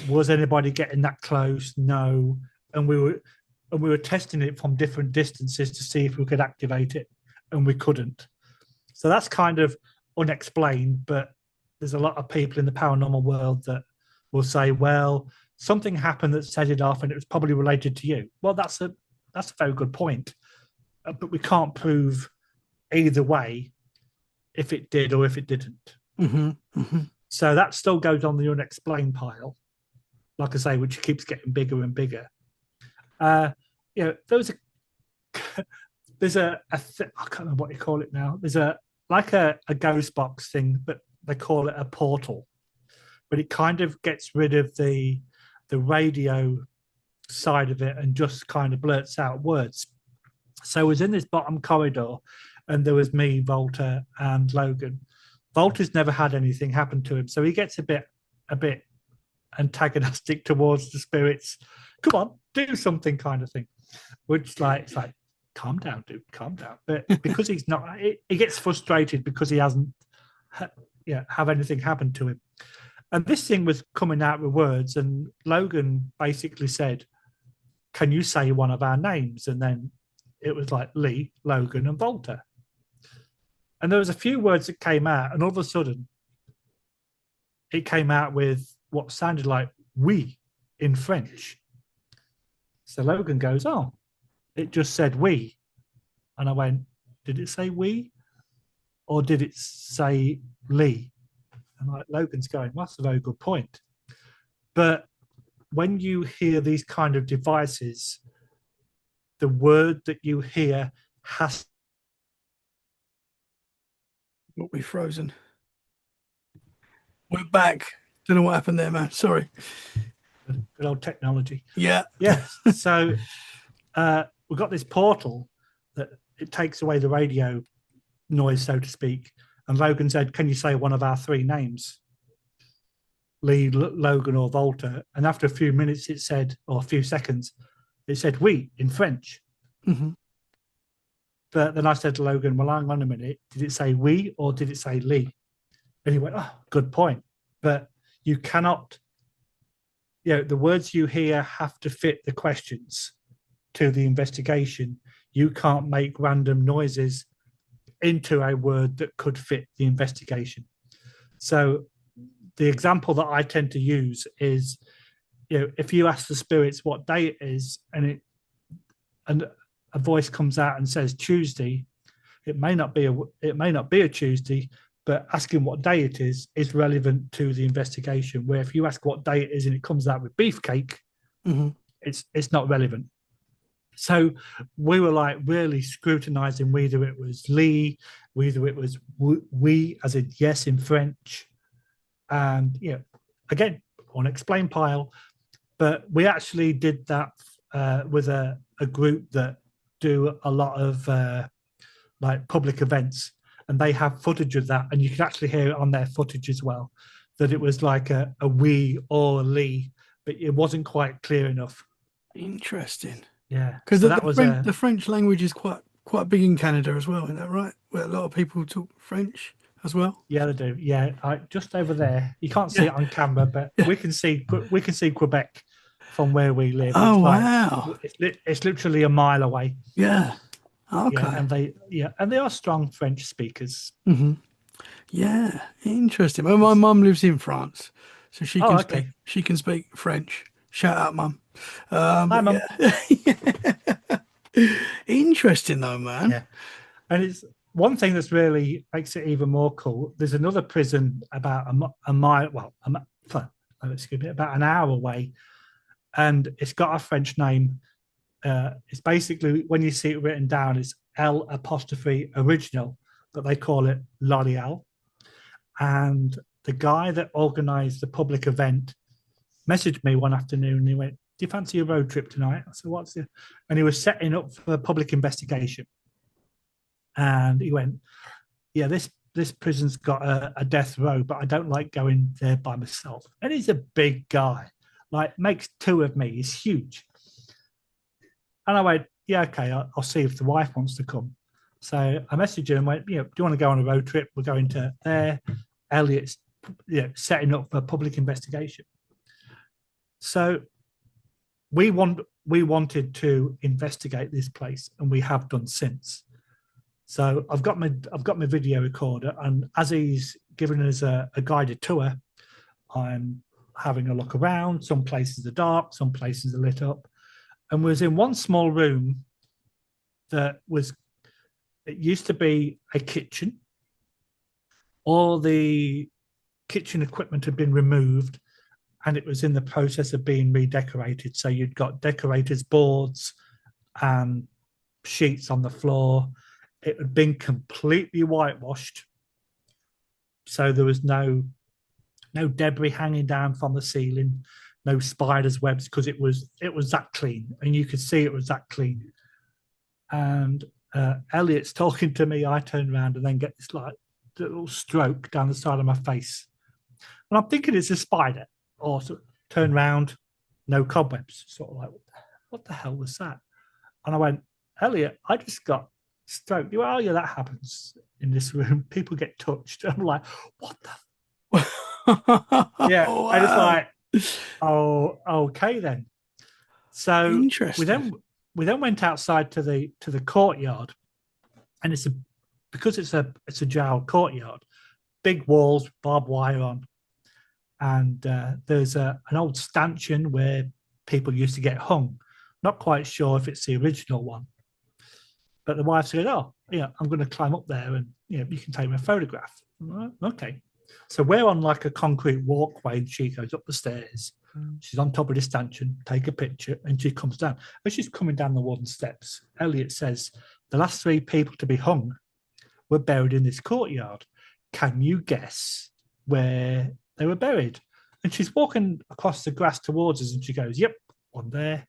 Was anybody getting that close? No. And we were testing it from different distances to see if we could activate it, and we couldn't. So that's kind of unexplained, but there's a lot of people in the paranormal world that will say, well, something happened that set it off and it was probably related to you. Well, that's a very good point. But we can't prove either way if it did or if it didn't. Mm-hmm. Mm-hmm. So that still goes on the unexplained pile, like I say, which keeps getting bigger and bigger. There's I can't remember what you call it now. There's a ghost box thing, but they call it a portal. But it kind of gets rid of the radio side of it and just kind of blurts out words. So I was in this bottom corridor, and there was me, Volta, and Logan. Volta's never had anything happen to him, so he gets a bit antagonistic towards the spirits. Come on, do something, kind of thing. Which it's like, calm down, dude, calm down. But because he's not, he gets frustrated because he hasn't have anything happen to him. And this thing was coming out with words, and Logan basically said, "Can you say one of our names?" And then it was like Lee, Logan, and Volta. And there was a few words that came out, and all of a sudden, it came out with what sounded like "we" in French. So Logan goes, "Oh, it just said we," and I went, "Did it say we, or did it say Lee?" And like Logan's going, well, "That's a very good point." But when you hear these kind of devices, the word that you hear has. What, we frozen? We're back. Don't know what happened there, man. Sorry. Good old technology. Yeah. Yes. So we've got this portal that it takes away the radio noise, so to speak. And Logan said, "Can you say one of our three names? Lee, Logan, or Volta?" And after a few minutes, it said, or a few seconds, it said "we" in French. Mm-hmm. But then I said to Logan, "Well, hang on a minute. Did it say we or did it say Lee?" And he went, "Oh, good point." But you cannot, the words you hear have to fit the questions to the investigation. You can't make random noises into a word that could fit the investigation. So the example that I tend to use is, if you ask the spirits what day it is, and a voice comes out and says Tuesday, it may not be a Tuesday, but asking what day it is relevant to the investigation. Where if you ask what day it is and it comes out with beefcake, Mm-hmm. it's not relevant. So we were like really scrutinizing whether it was Lee, whether it was we, as in yes in French, and again, unexplained pile. But we actually did that with a group that do a lot of like public events, and they have footage of that, and you can actually hear it on their footage as well, that it was like a we or a Lee, but it wasn't quite clear enough. Interesting. Yeah, Because so that was the French language is quite big in Canada as well. Isn't that right? Where a lot of people talk French as well. yeah, they do. Yeah, just over there. You can't see Yeah. it on camera, but Yeah. we can see Quebec from where we live. Oh, It's like wow. it's literally a mile away. Yeah. Yeah, Okay. and they are strong French speakers. Mm-hmm. Yeah. Interesting. Well, my mum lives in France, so Oh, okay. she can speak French. Shout out, mum. Hi, But mum. yeah. Interesting though, man. Yeah, and it's one thing that's really makes it even more cool. There's another prison about a mile, well, excuse me, about an hour away, and it's got a French name. It's basically, when you see it written down, it's L apostrophe original, but they call it L'Oreal. And the guy that organized the public event messaged me one afternoon and he went, "Do you fancy a road trip tonight?" I said, "What's the?" And he was setting up for a public investigation. And he went, "Yeah, this prison's got a death row, but I don't like going there by myself." And he's a big guy, like makes two of me. He's huge. And I went, "Yeah, okay, I'll see if the wife wants to come." So I messaged her and went, "Do you want to go on a road trip? We're going to there." Elliot's setting up for a public investigation. So we wanted to investigate this place, and we have done since. So I've got my video recorder, and as he's giving us a guided tour, I'm having a look around. Some places are dark, some places are lit up, and was in one small room that was. It used to be a kitchen. All the kitchen equipment had been removed, and it was in the process of being redecorated. So you'd got decorators' boards and sheets on the floor. It had been completely whitewashed, so there was no debris hanging down from the ceiling, no spiders' webs, because it was that clean, and you could see it was that clean. And Elliot's talking to me. I turn around and then get this like little stroke down the side of my face, and I'm thinking it's a spider. Or turn around, no cobwebs. Sort of like, what the hell was that? And I went, "Elliot, I just got stroked." You went, "Oh yeah, that happens in this room. People get touched." I'm like, "What the?" Yeah, Wow. and it's like, "Oh, okay then." So Interesting. we then went outside to the courtyard, and because it's a jail courtyard, big walls, barbed wire on, and there's an old stanchion where people used to get hung. Not quite sure if it's the original one, but the wife said, "Oh, yeah, I'm going to climb up there, and you can take me a photograph." Okay, so we're on like a concrete walkway, and she goes up the stairs. She's on top of the stanchion, take a picture, and she comes down. As she's coming down the wooden steps, Elliot says, "The last 3 people to be hung were buried in this courtyard. Can you guess where they were buried?" And she's walking across the grass towards us, and she goes, "Yep, one there,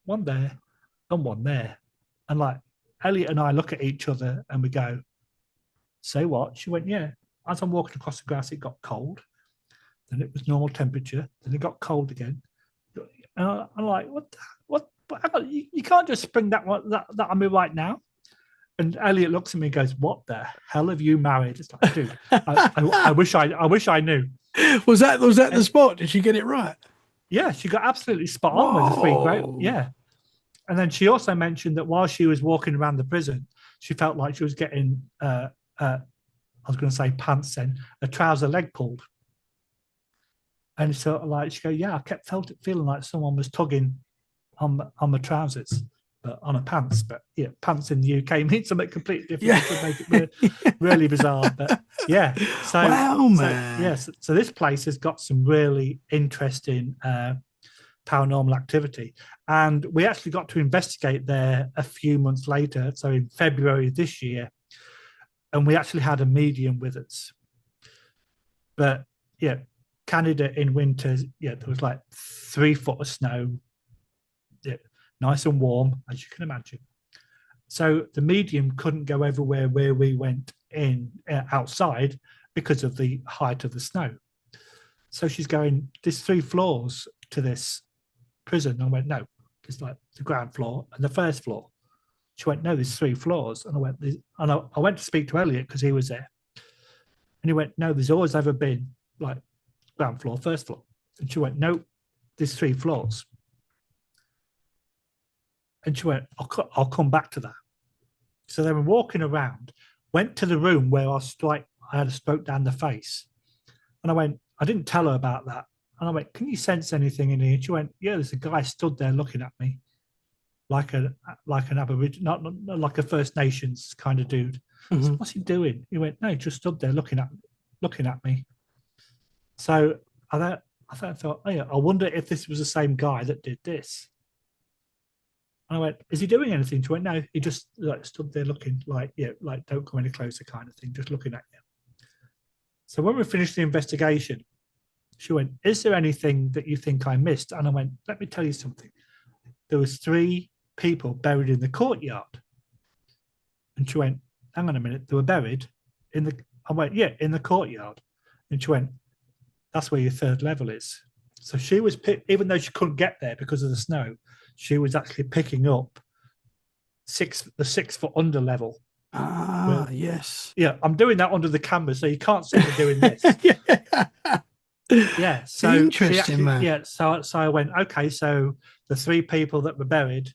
and one there." And like Elliot and I look at each other and we go, "Say what?" She went, "Yeah." As I'm walking across the grass, it got cold. Then it was normal temperature. Then it got cold again. And I'm like, "What? You can't just spring that on me right now." And Elliot looks at me and goes, "What the hell have you married?" It's like, dude, I wish I knew. Was that the spot? Did she get it right? Yeah, she got absolutely spot on with the 3 great. Yeah. And then she also mentioned that while she was walking around the prison, she felt like she was getting, I was going to say pants then, a trouser leg pulled. And so like she go, "Yeah, I kept feeling like someone was tugging on my trousers, but on her pants." But yeah, pants in the UK means something completely different. Yeah. Which would make it really bizarre. But yeah, so wow, man. Yes, so this place has got some really interesting paranormal activity, and we actually got to investigate there a few months later. So in February this year, and we actually had a medium with us. But yeah, Canada in winter, yeah, there was like 3 foot of snow, yeah, nice and warm, as you can imagine. So the medium couldn't go everywhere where we went in outside because of the height of the snow. So she's going, "There's 3 floors to this prison." I went, "No, it's like the ground floor and the first floor." She went, "No, there's 3 floors." And I went, I went to speak to Elliot because he was there. And he went, "No, there's always ever been like ground floor, first floor." And she went, "No, there's 3 floors." And she went, I'll come back to that." So they were walking around, went to the room where I had a stroke down the face. And I went, I didn't tell her about that. And I went, "Can you sense anything in here?" And she went, "Yeah, there's a guy stood there looking at me like an Aboriginal, not like a First Nations kind of dude." Mm-hmm. So, "What's he doing?" He went, "No, he just stood there looking at me." So I thought, "Oh yeah, I wonder if this was the same guy that did this." And I went, "Is he doing anything?" She went, "No, he just like stood there looking like, yeah, like don't come any closer kind of thing, just looking at you." So when we finished the investigation, she went, "Is there anything that you think I missed?" And I went, "Let me tell you something. There was 3 people buried in the courtyard." And she went, "Hang on a minute, they were buried in the..." I went, "Yeah, in the courtyard." And she went, "That's where your 3rd level is." So she was, even though she couldn't get there because of the snow, she was actually picking up the 6 foot under level. Ah, yes. Yeah, I'm doing that under the camera, so you can't see me doing this. Yeah, so interesting, man. Yeah, so I went, "Okay, so the 3 people that were buried,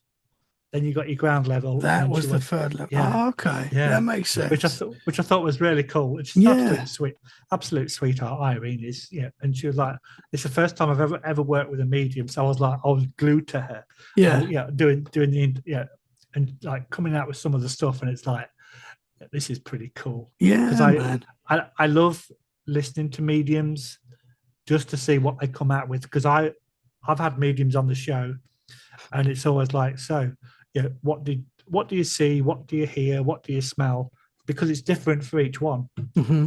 then you got your ground level." That and was the 3rd level. Yeah, Oh, okay, yeah, that makes sense. which I thought was really cool. It's absolute sweetheart. Irene is, yeah, and she was like, "It's the first time I've ever worked with a medium," so I was glued to her. Yeah, doing the and like coming out with some of the stuff, and it's like, this is pretty cool. yeah, because man. I love listening to mediums just to see what they come out with, because I've had mediums on the show, and it's always like, "So yeah, what do you see, what do you hear, what do you smell?" Because it's different for each one. Mm-hmm.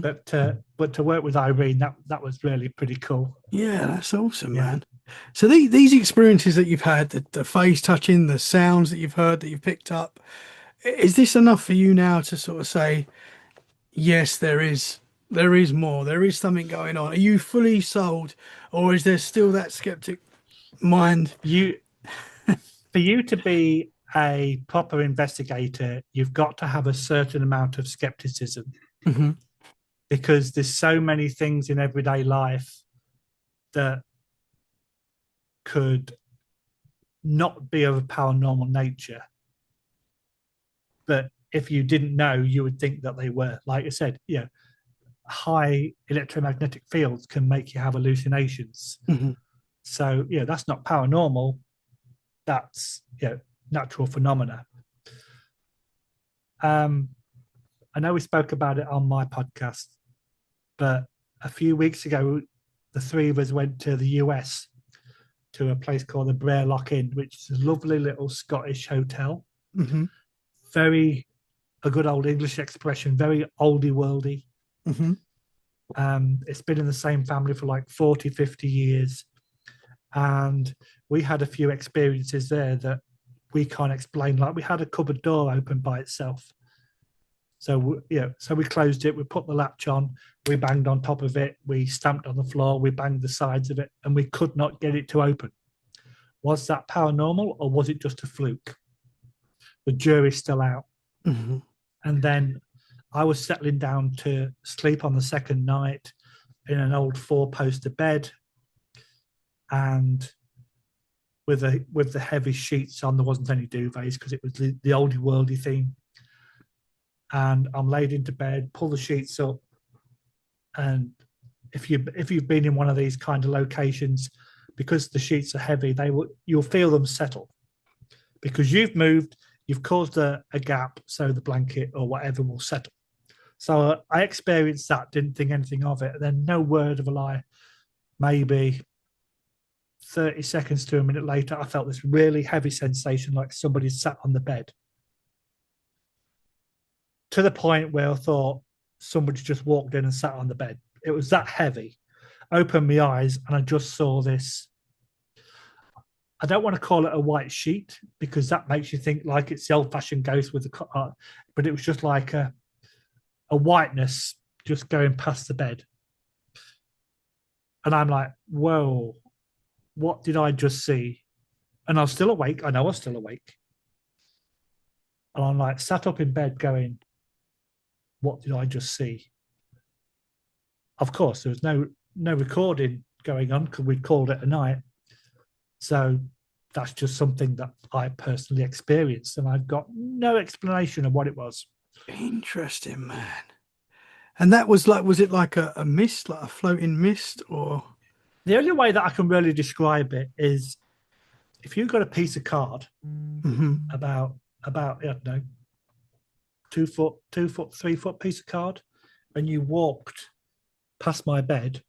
But to work with Irene, that was really pretty cool. Yeah, that's awesome, man. So these experiences that you've had, the face touching, the sounds that you've heard, that you've picked up, is this enough for you now to sort of say, yes, there is more, there is something going on? Are you fully sold, or is there still that skeptic mind? For you to be a proper investigator, you've got to have a certain amount of skepticism, Mm-hmm. because there's so many things in everyday life that could not be of a paranormal nature, but if you didn't know, you would think that they were. Like I said, high electromagnetic fields can make you have hallucinations. Mm-hmm. So, that's not paranormal. That's, natural phenomena. I know we spoke about it on my podcast, but a few weeks ago, the three of us went to the US to a place called the Brer Lock Inn, which is a lovely little Scottish hotel. Mm-hmm. Very, a good old English expression, very oldie worldy. Mm-hmm. It's been in the same family for like 40, 50 years. And we had a few experiences there that we can't explain. Like we had a cupboard door open by itself. So, so we closed it, we put the latch on, we banged on top of it, we stamped on the floor, we banged the sides of it, and we could not get it to open. Was that paranormal or was it just a fluke? The jury's still out. Mm-hmm. And then I was settling down to sleep on the second night in an old four-poster bed, and with the heavy sheets on. There wasn't any duvets because it was the oldie worldy theme. And I'm laid into bed, pull the sheets up, and if you've been in one of these kind of locations, because the sheets are heavy, you'll feel them settle because you've moved, you've caused a gap, so the blanket or whatever will settle. So I experienced that, didn't think anything of it. And then, no word of a lie, maybe 30 seconds to a minute later, I felt this really heavy sensation like somebody sat on the bed, to the point where I thought somebody just walked in and sat on the bed. It was that heavy. Opened my eyes and I just saw this. I don't want to call it a white sheet because that makes you think like it's the old-fashioned ghost with the, but it was just like a whiteness just going past the bed. And I'm like, whoa, what did I just see? And I was still awake. I know I was still awake. And I'm like, sat up in bed going, what did I just see? Of course, there was no recording going on because we'd called it a night. So that's just something that I personally experienced, and I've got no explanation of what it was. Interesting, man. And that was like, was it like a mist, like a floating mist, or? The only way that I can really describe it is if you've got a piece of card Mm-hmm. about I don't know, 2 foot, 3 foot piece of card, and you walked past my bed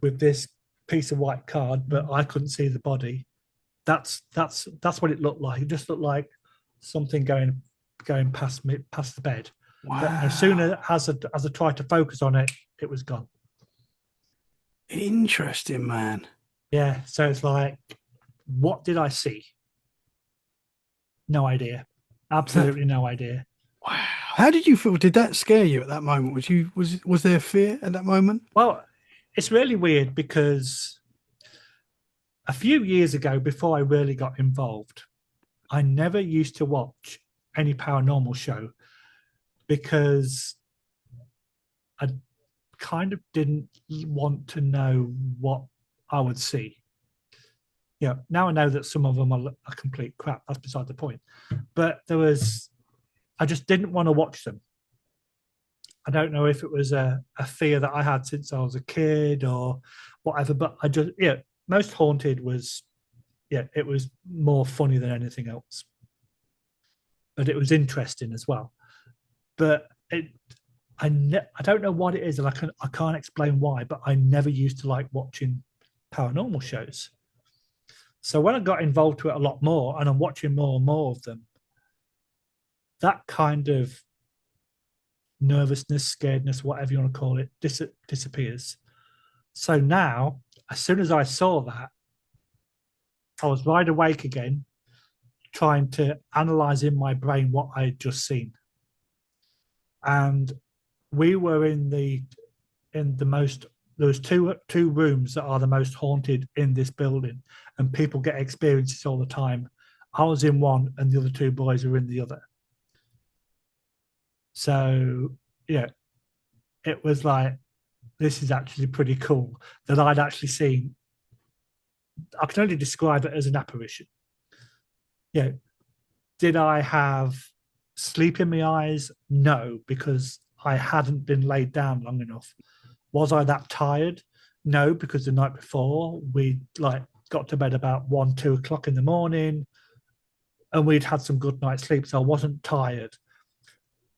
with this piece of white card, but I couldn't see the body. That's what it looked like. It just looked like something going past me, past the bed. Wow. But as soon as I tried to focus on it, it was gone. Interesting, man. Yeah. So it's like, what did I see? No idea. Absolutely no idea. Wow. How did you feel? Did that scare you at that moment? Was there fear at that moment? Well, it's really weird because a few years ago, before I really got involved, I never used to watch any paranormal show because I kind of didn't want to know what I would see. Now I know that some of them are complete crap. That's beside the point. But I just didn't want to watch them. I don't know if it was a fear that I had since I was a kid or whatever, but I just, most haunted was, it was more funny than anything else. But it was interesting as well. But I don't know what it is, and I can't explain why, but I never used to like watching paranormal shows. So when I got involved with it a lot more, and I'm watching more and more of them, that kind of nervousness, scaredness, whatever you want to call it, disappears. So now, as soon as I saw that, I was wide awake again, trying to analyze in my brain what I had just seen. And we were there's two rooms that are the most haunted in this building, and people get experiences all the time. I was in one and the other two boys were in the other. So, it was like, this is actually pretty cool that I'd actually seen. I can only describe it as an apparition. Did I have Sleep in my eyes? No, because I hadn't been laid down long enough. Was I that tired? No, because the night before we like got to bed about 1, 2 o'clock in the morning, and we'd had some good night's sleep, so I wasn't tired.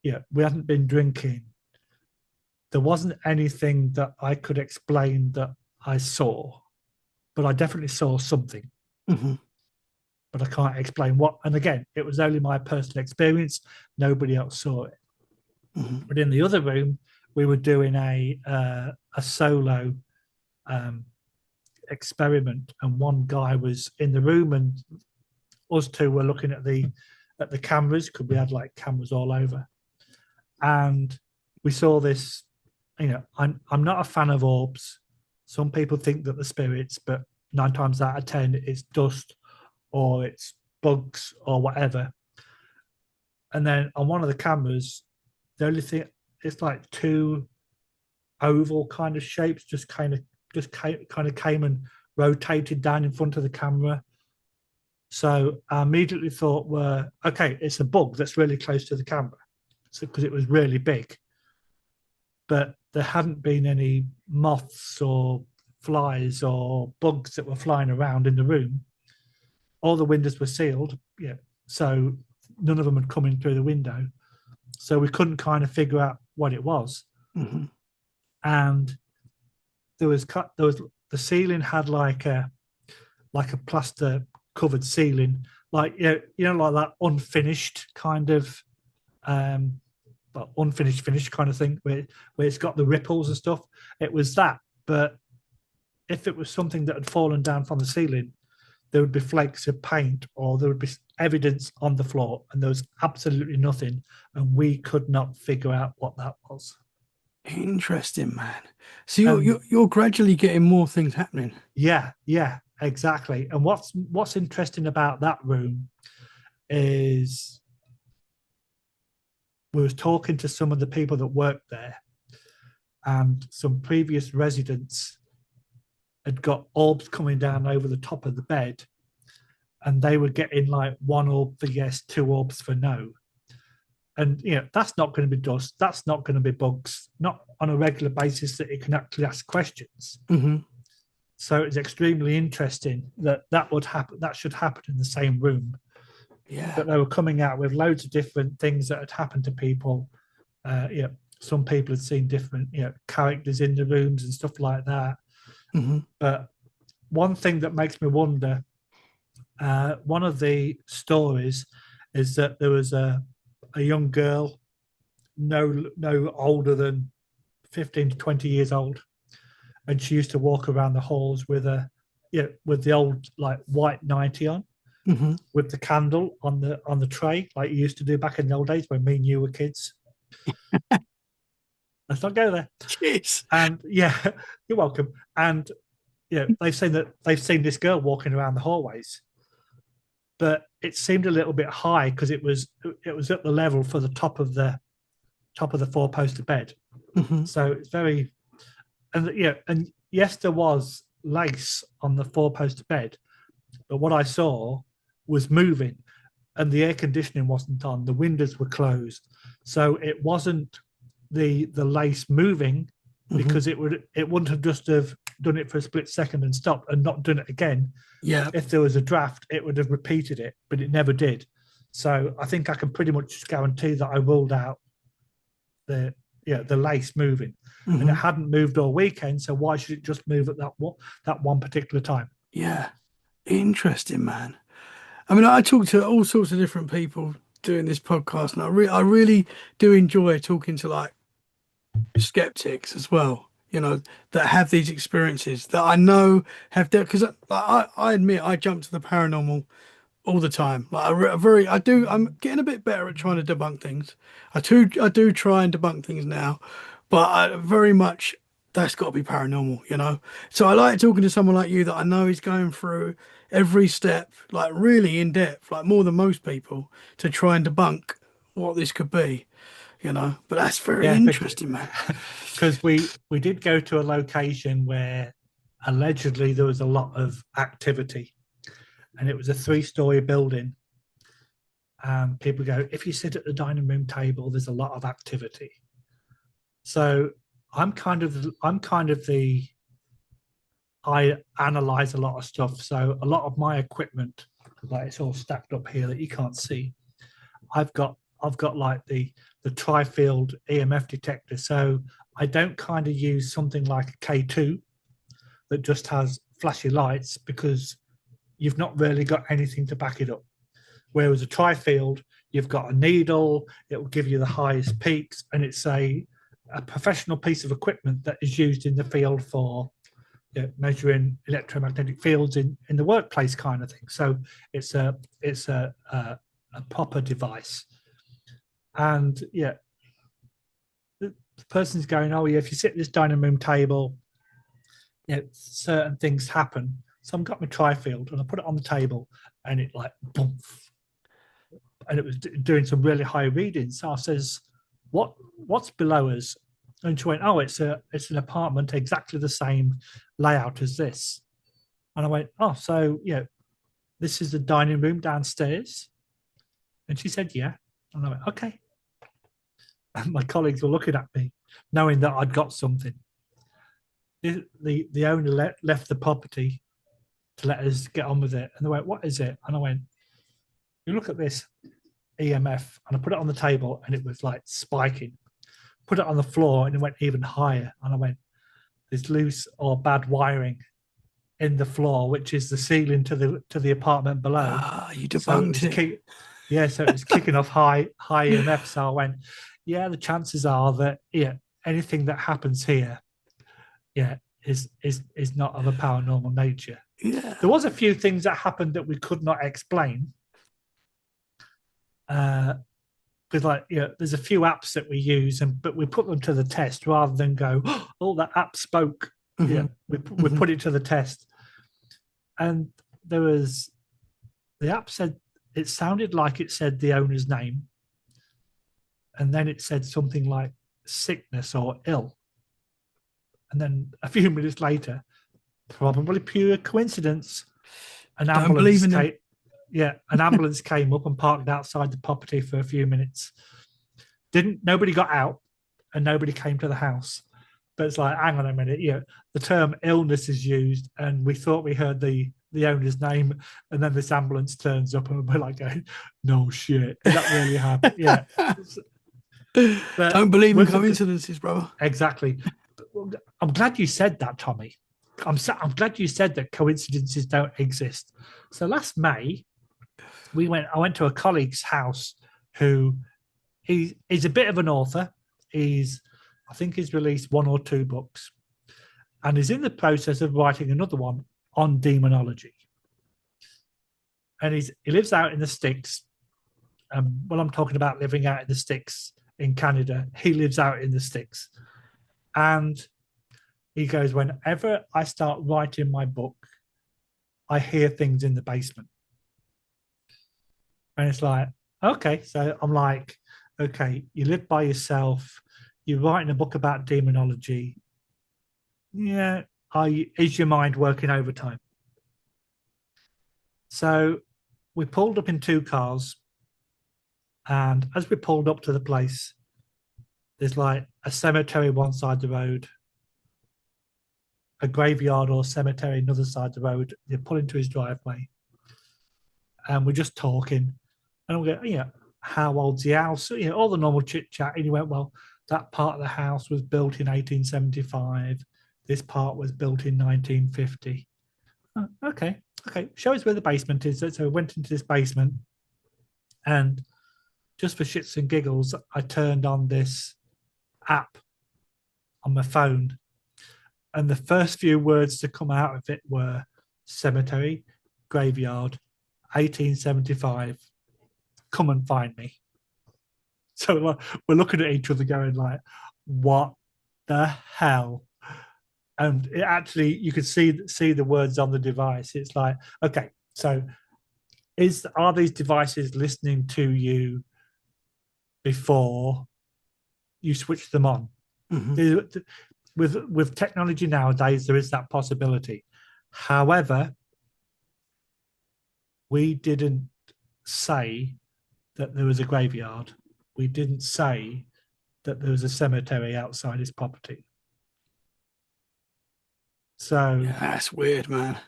Yeah, we hadn't been drinking. There wasn't anything that I could explain that I saw, but I definitely saw something. Hmm. But I can't explain what. And again, it was only my personal experience. Nobody else saw it. Hmm. But in the other room, we were doing a solo um, experiment, and one guy was in the room, and us two were looking at the cameras because we had like cameras all over, and we saw this. I'm not a fan of orbs. Some people think that the spirits, but 9 times out of 10, it's dust or it's bugs or whatever. And then on one of the cameras, the only thing, it's like two oval kind of shapes just kind of came and rotated down in front of the camera. So I immediately thought, well, okay, it's a bug that's really close to the camera, so because it was really big. But there hadn't been any moths or flies or bugs that were flying around in the room. All the windows were sealed, yeah, so none of them had come in through the window. So we couldn't kind of figure out what it was. Hmm. And there was the ceiling had like a plaster covered ceiling, like like that unfinished kind of unfinished finish kind of thing where it's got the ripples and stuff. It was that, but if it was something that had fallen down from the ceiling, there would be flakes of paint or there would be evidence on the floor, and there was absolutely nothing, and we could not figure out what that was. Interesting, man. So you're, And you're gradually getting more things happening. yeah, exactly. And what's interesting about that room is we was talking to some of the people that worked there, and some previous residents had got orbs coming down over the top of the bed, and they were getting like one orb for yes, two orbs for no. And that's not going to be dust, that's not going to be bugs, not on a regular basis that it can actually ask questions. Hmm. So it's extremely interesting that that would happen, that should happen in the same room. Yeah. But they were coming out with loads of different things that had happened to people. Some people had seen different characters in the rooms and stuff like that. Hmm. But one thing that makes me wonder, one of the stories is that there was a young girl, no older than 15 to 20 years old, and she used to walk around the halls with with the old like white nightie on, Hmm. with the candle on the tray, like you used to do back in the old days when me and you were kids. Let's not go there. Jeez. And yeah, you're welcome. And they've seen this girl walking around the hallways, but it seemed a little bit high because it was at the level for the top of the four-poster bed. Hmm. So it's very, and yes, there was lace on the four-poster bed, but what I saw was moving, and the air conditioning wasn't on. The windows were closed, so it wasn't the lace moving, Hmm. because it wouldn't have just have done it for a split second and stopped and not done it again. Yeah. If there was a draft, it would have repeated it, but it never did. So I think I can pretty much guarantee that I ruled out the lace moving, and it Hmm. hadn't moved all weekend. So why should it just move at that one particular time? Yeah. Interesting, man. I mean, I talk to all sorts of different people doing this podcast, and I really do enjoy talking to like skeptics as well, that have these experiences that I know have dealt, because I admit I jump to the paranormal all the time. Like I'm getting a bit better at trying to debunk things. I do try and debunk things now, but I very much that's got to be paranormal. So I like talking to someone like you that I know is going through every step, like really in depth, like more than most people, to try and debunk what this could be. But that's very Yeah, interesting, man. because we did go to a location where allegedly there was a lot of activity, and it was a three-story building, and people go, if you sit at the dining room table, there's a lot of activity. So I'm kind of the I analyze a lot of stuff. So a lot of my equipment, like it's all stacked up here that you can't see. I've got like the tri-field EMF detector. So I don't kind of use something like a K2 that just has flashy lights, because you've not really got anything to back it up. Whereas a tri-field, you've got a needle, it will give you the highest peaks, and it's a professional piece of equipment that is used in the field for measuring electromagnetic fields in the workplace kind of thing. So it's a proper device. And yeah, the person's going, oh yeah, if you sit at this dining room table, certain things happen. So I've got my tri-field and I put it on the table, and it like boom, and it was doing some really high readings. So I says, what's below us? And she went, oh, it's an apartment exactly the same layout as this. And I went, oh, so this is the dining room downstairs. And she said, yeah. And I went, okay. And my colleagues were looking at me, knowing that I'd got something. The owner left the property to let us get on with it. And they went, what is it? And I went, you look at this EMF. And I put it on the table, and it was like spiking. Put it on the floor, and it went even higher. And I went, there's loose or bad wiring in the floor, which is the ceiling to the apartment below. You debunked it. So it was kicking off high EMF. So I went, the chances are that anything that happens here, is not of a paranormal nature. Yeah. There was a few things that happened that we could not explain. Because there's a few apps that we use, but we put them to the test rather than go, oh, that app spoke. Mm-hmm. We put it to the test. And the app said, it sounded like it said the owner's name. And then it said something like sickness or ill. And then a few minutes later, probably pure coincidence, an ambulance came up and parked outside the property for a few minutes. Nobody got out, and nobody came to the house. But it's like, hang on a minute, the term illness is used, and we thought we heard the owner's name, and then this ambulance turns up, and we're like, going, no shit, that really happened. Yeah. But don't believe in coincidences, brother. Exactly. I'm glad you said that, Tommy. I'm glad you said that coincidences don't exist. So last May, I went to a colleague's house who he's a bit of an author. I think he's released 1 or 2 books, and he's in the process of writing another one on demonology. And he lives out in the sticks. When I'm talking about living out in the sticks in Canada, he lives out in the sticks. And he goes, whenever I start writing my book, I hear things in the basement. And it's like, okay. So I'm like, okay, you live by yourself. You're writing a book about demonology. Yeah. Is your mind working overtime? So we pulled up in 2 cars. And as we pulled up to the place, there's like a cemetery one side of the road, a graveyard or cemetery another side of the road. They pull into his driveway, and we're just talking. And we go, how old's the house? All the normal chit chat. And he went, well, that part of the house was built in 1875. This part was built in 1950. Oh, okay. Show us where the basement is. So we went into this basement, and just for shits and giggles, I turned on this app on my phone, and the first few words to come out of it were cemetery, graveyard, 1875. Come and find me. So we're looking at each other going like, what the hell? And it actually, you could see the words on the device. It's like, okay, so are these devices listening to you before you switch them on? Mm-hmm. With technology nowadays, there is that possibility. However, we didn't say that there was a graveyard. We didn't say that there was a cemetery outside his property. So, Yeah, that's weird, man.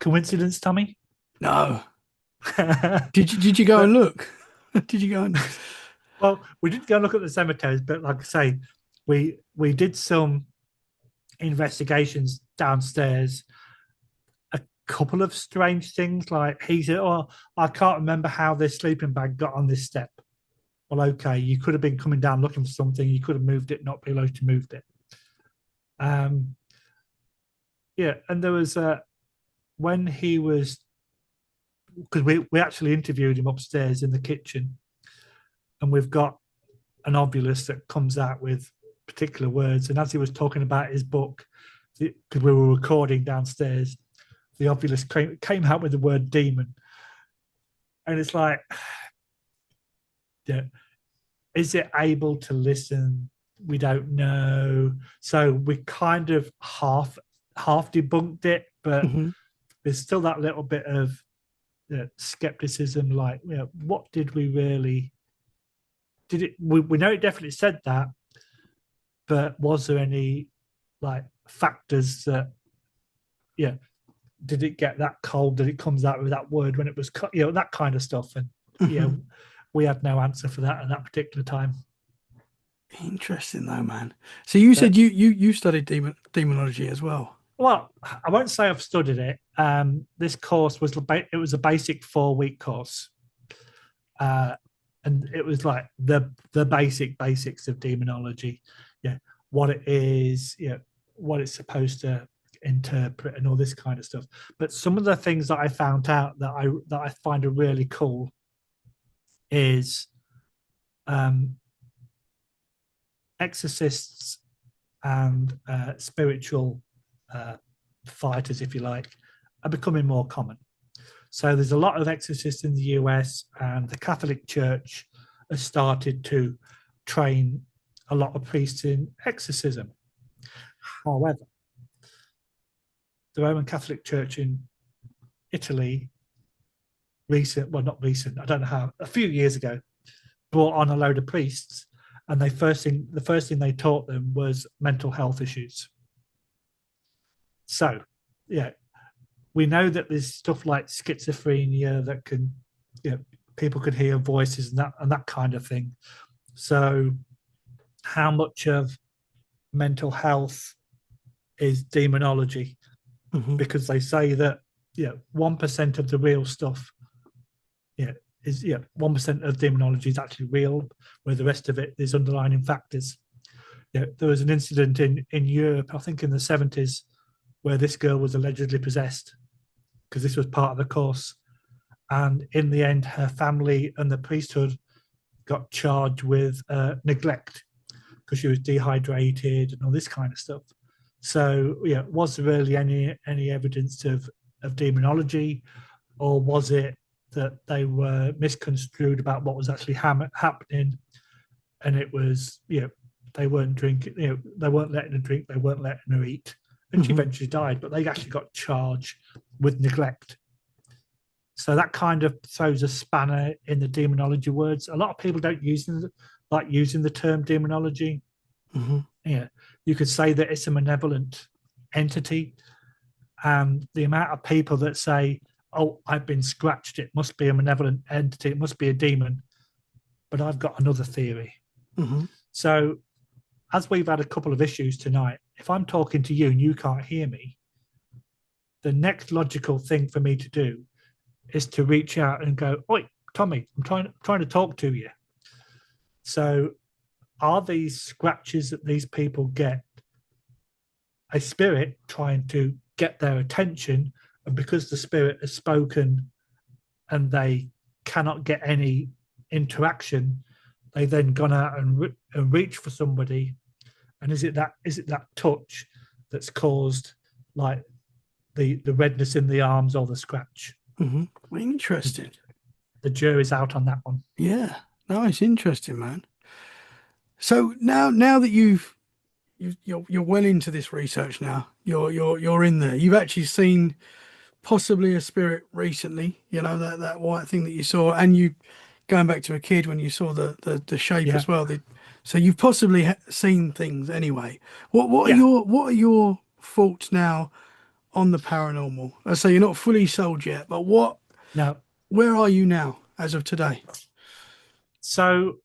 coincidence, Tommy? No. but, Did you go and look? Did you go and well, we didn't go look at the cemeteries, but like I say, we did some investigations downstairs. A couple of strange things, like he said, "Oh, I can't remember how this sleeping bag got on this step." Well, okay, you could have been coming down looking for something. You could have moved it, not realized you moved it. Yeah, and there was when he was, because we actually interviewed him upstairs in the kitchen, and we've got an obulus that comes out with particular words. And as he was talking about his book, because we were recording downstairs, the obulus came out with the word demon. And it's like, yeah, is it able to listen? We don't know. So we kind of half debunked it, but Mhm. there's still that little bit of skepticism, like, what did we really did it? We know it definitely said that, but was there any like factors that, yeah, did it get that cold that it comes out with that word when it was cut, that kind of stuff. And Mhm. we had no answer for that at that particular time. Interesting though, man. So you But, said you studied demonology as well. well, I won't say I've studied it. This course was a basic 4-week course, and it was like the basics of demonology. Yeah, what it is, what it's supposed to interpret, and all this kind of stuff. But some of the things that I found out that I find are really cool is exorcists and spiritual fighters, if you like, are becoming more common. So there's a lot of exorcists in the US, and the Catholic Church has started to train a lot of priests in exorcism. However, the Roman Catholic Church in Italy, not recent, I don't know how, a few years ago, brought on a load of priests, and the first thing they taught them was mental health issues. So, yeah, we know that there's stuff like schizophrenia that can, people could hear voices and that kind of thing. So, how much of mental health is demonology? Mhm. Because they say that 1% of the real stuff, is 1% of demonology is actually real, where the rest of it is underlying factors. There was an incident in Europe, I think in the 70s, where this girl was allegedly possessed, because this was part of the course. And in the end, her family and the priesthood got charged with neglect, because she was dehydrated and all this kind of stuff. So, was there really any evidence of demonology, or was it that they were misconstrued about what was actually happening, and it was, they weren't drinking, they weren't letting her drink, they weren't letting her eat, and she eventually died, but they actually got charged with neglect. So that kind of throws a spanner in the demonology words. A lot of people don't like using the term demonology. Mhm. Yeah, you could say that it's a malevolent entity, and the amount of people that say, "Oh, I've been scratched. It must be a malevolent entity. It must be a demon." But I've got another theory. Mhm. So, as we've had a couple of issues tonight, if I'm talking to you and you can't hear me, the next logical thing for me to do is to reach out and go, "Oi, Tommy, I'm trying to talk to you." So, are these scratches that these people get a spirit trying to get their attention, and because the spirit has spoken and they cannot get any interaction, they then gone out and reach for somebody? And is it that touch that's caused like the redness in the arms or the scratch? Interesting. The jury's out on that one. Yeah. Nice. Interesting, man. So now that you're well into this research now, you're in there. You've actually seen possibly a spirit recently, that white thing that you saw, and you going back to a kid when you saw the shape Yeah, as well. So you've possibly seen things anyway. What are yeah. your thoughts now on the paranormal? I say you're not fully sold yet, but No. where are you now as of today? So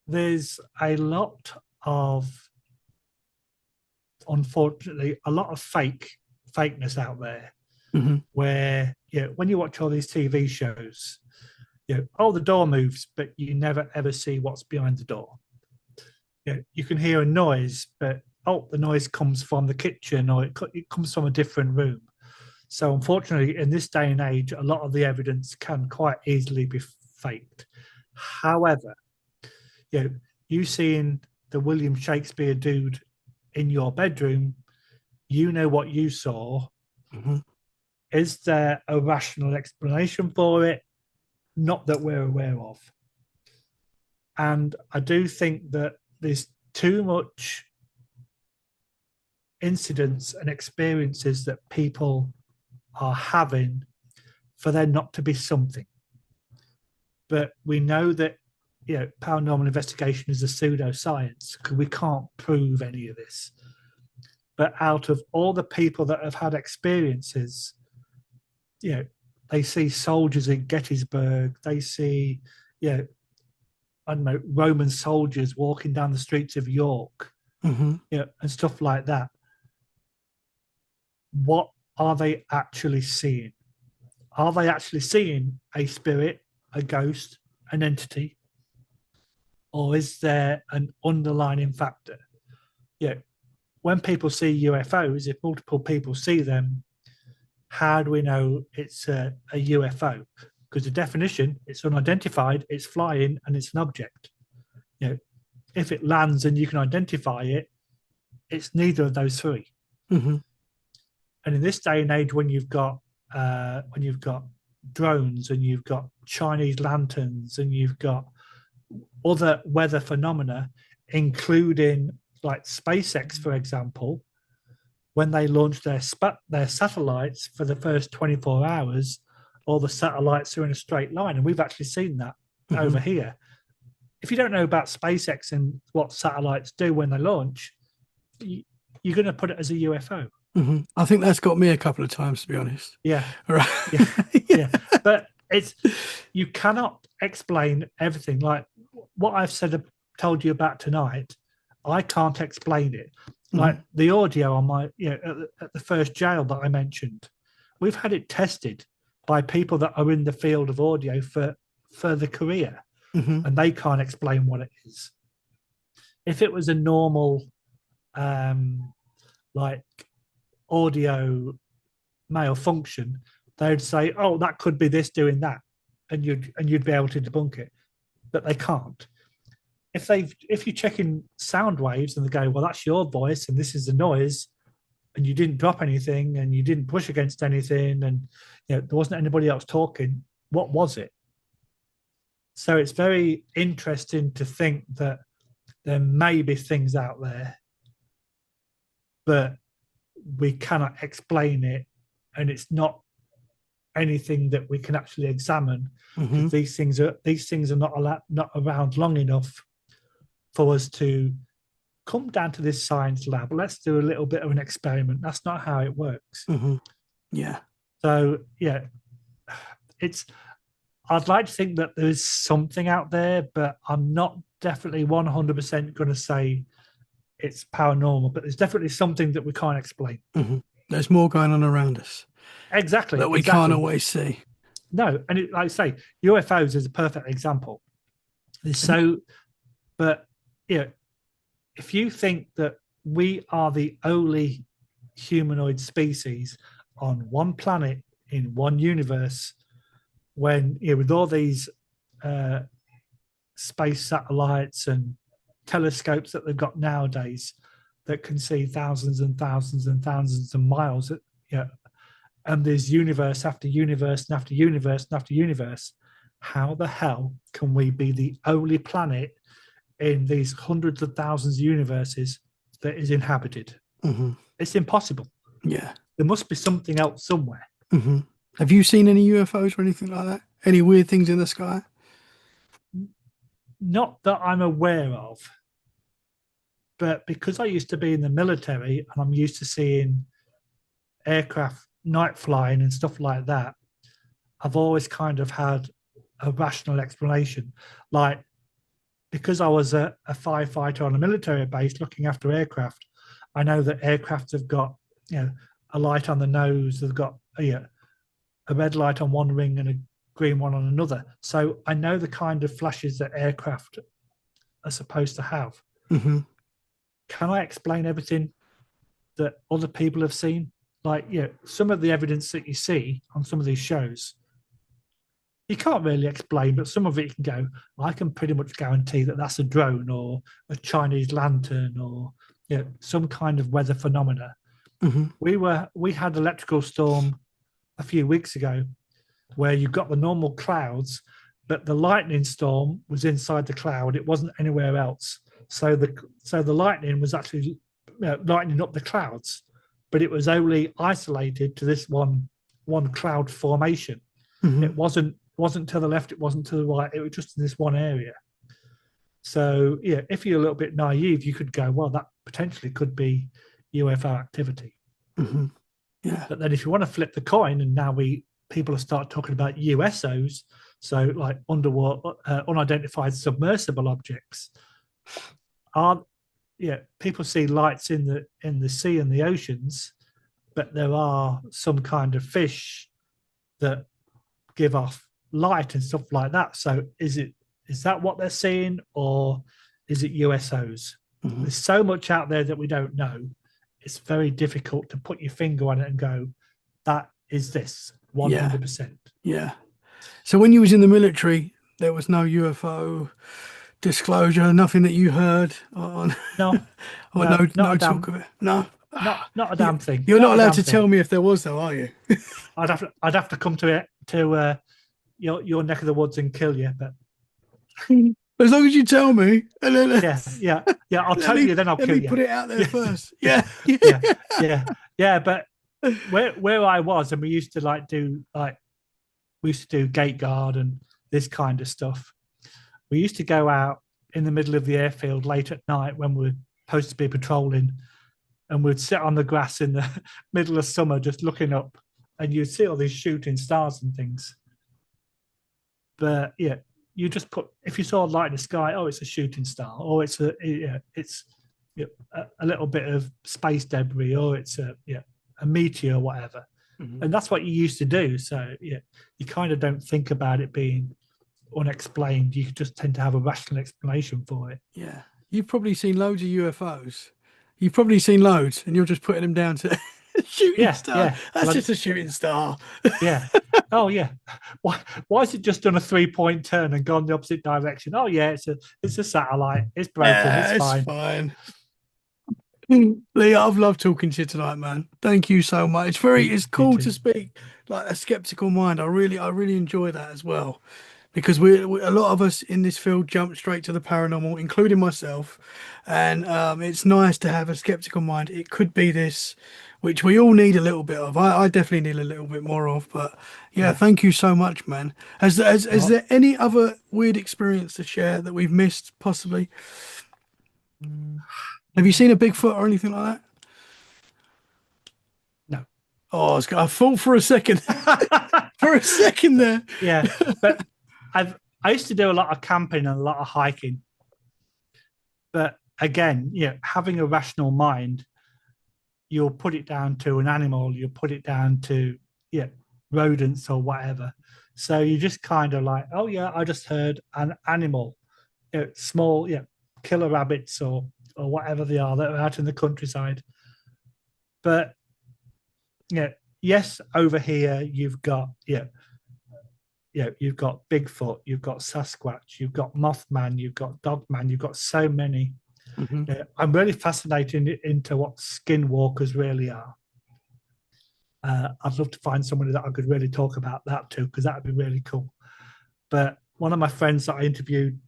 there's a lot of, unfortunately, a lot of fakeness out there Hmm. where, when you watch all these TV shows, oh, the door moves, but you never ever see what's behind the door. You can hear a noise, but oh, the noise comes from the kitchen or it comes from a different room. So unfortunately, in this day and age, a lot of the evidence can quite easily be faked. However, you seeing the William Shakespeare dude in your bedroom, you know what you saw. Hmm. Is there a rational explanation for it? Not that we're aware of. And I do think that there's too much incidents and experiences that people are having for there not to be something. But we know that paranormal investigation is a pseudoscience because we can't prove any of this. But out of all the people that have had experiences, they see soldiers in Gettysburg, they see, I don't know, Roman soldiers walking down the streets of York, Hmm. and stuff like that. What are they actually seeing? Are they actually seeing a spirit, a ghost, an entity? Or is there an underlying factor? When people see UFOs, if multiple people see them, how do we know it's a UFO? Because the definition, it's unidentified, it's flying, and it's an object. If it lands and you can identify it, it's neither of those three. Hmm. And in this day and age, when you've got drones and you've got Chinese lanterns and you've got other weather phenomena, including like SpaceX, for example, when they launched their satellites for the first 24 hours, all the satellites are in a straight line, and we've actually seen that over here. If you don't know about SpaceX and what satellites do when they launch, you're going to put it as a UFO. Hmm. I think that's got me a couple of times, to be honest. Yeah, Right. yeah, yeah. But you cannot explain everything. Like what I've told you about tonight, I can't explain it. Like the audio on my, at the first jail that I mentioned, we've had it tested by people that are in the field of audio for the career, and they can't explain what it is. If it was a normal, like audio malfunction, they'd say, "Oh, that could be this doing that," and you'd be able to debunk it, but they can't. If you're checking sound waves and they go, "Well, that's your voice and this is the noise," and you didn't drop anything and you didn't push against anything and there wasn't anybody else talking, what was it? So it's very interesting to think that there may be things out there, but we cannot explain it, and it's not anything that we can actually examine because these things are not around long enough for us to come down to this science lab. Let's do a little bit of an experiment. That's not how it works. Yeah. So I'd like to think that there's something out there, but I'm not definitely 100% going to say it's paranormal, but there's definitely something that we can't explain. There's more going on around us Exactly. that we can't always see. No, and like I say, UFOs is a perfect example. But if you think that we are the only humanoid species on one planet in one universe, when with all these space satellites and telescopes that they've got nowadays that can see thousands and thousands and thousands of miles, and there's universe after universe and after universe and after universe, how the hell can we be the only planet in these hundreds of thousands of universes that is inhabited? It's impossible. Yeah. There must be something else somewhere. Have you seen any UFOs or anything like that? Any weird things in the sky? Not that I'm aware of, but because I used to be in the military and I'm used to seeing aircraft night flying and stuff like that, I've always kind of had a rational explanation. Like, because I was a firefighter on a military base looking after aircraft, I know that aircraft have got, a light on the nose, they've got a red light on one ring and a green one on another. So I know the kind of flashes that aircraft are supposed to have. Mm-hmm. Can I explain everything that other people have seen? Like, some of the evidence that you see on some of these shows, you can't really explain, but some of it you can go, I can pretty much guarantee that that's a drone or a Chinese lantern or some kind of weather phenomena. Mm-hmm. We had electrical storm a few weeks ago where you got the normal clouds, but the lightning storm was inside the cloud. It wasn't anywhere else. So the lightning was actually lightening up the clouds, but it was only isolated to this one cloud formation. Mm-hmm. It wasn't to the left, it wasn't to the right, it was just in this one area. So if you're a little bit naive, you could go, well, that potentially could be UFO activity. Mm-hmm. Yeah. But then if you want to flip the coin, and now people start talking about USOs, so like underwater unidentified submersible objects, people see lights in the sea and the oceans, but there are some kind of fish that give off light and stuff like that. So is that what they're seeing, or is it USOs? Mm-hmm. There's so much out there that we don't know. It's very difficult to put your finger on it and go, that is this 100%. Yeah. So when you was in the military, there was no UFO disclosure, nothing that you heard on. No, or no talk of it. No, not a damn thing. You're not allowed to tell me if there was, though, are you? I'd have to come to your neck of the woods and kill you, but as long as you tell me, and then I'll tell you, then I'll kill you. Let me put it out there first. Yeah. But where I was, and we used to do gate guard and this kind of stuff. We used to go out in the middle of the airfield late at night when we're supposed to be patrolling, and we'd sit on the grass in the middle of summer just looking up, and you'd see all these shooting stars and things. But you just put, if you saw a light in the sky, oh, it's a shooting star, or it's a little bit of space debris, or it's a meteor, or whatever. Mm-hmm. And that's what you used to do. So you kind of don't think about it being unexplained. You just tend to have a rational explanation for it. Yeah, you've probably seen loads of UFOs. You've probably seen loads, and you're just putting them down to a shooting star. Yeah. That's just a shooting star. Yeah. Oh yeah. Why has it just done a 3-point turn and gone the opposite direction? Oh yeah, it's a satellite. It's broken. Yeah, it's fine. Lee, I've loved talking to you tonight, man. Thank you so much. It's cool to speak like a skeptical mind. I really enjoy that as well, because we a lot of us in this field jump straight to the paranormal, including myself, and it's nice to have a skeptical mind. It could be this, which we all need a little bit of. I definitely need a little bit more of. But yeah, thank you so much, man. Is there any other weird experience to share that we've missed, possibly? Have you seen a Bigfoot or anything like that? No. Oh, I thought for a second. For a second there. Yeah, but I used to do a lot of camping and a lot of hiking. But again, having a rational mind, you'll put it down to an animal, you'll put it down to rodents or whatever. So you just kind of like, oh yeah, I just heard an animal, small killer rabbits or whatever they are that are out in the countryside. But yes, over here you've got you've got Bigfoot, you've got Sasquatch, you've got Mothman, you've got Dogman, you've got so many. Mm-hmm. I'm really fascinated into what skinwalkers really are. I'd love to find somebody that I could really talk about that too, because that would be really cool. But one of my friends that I interviewed,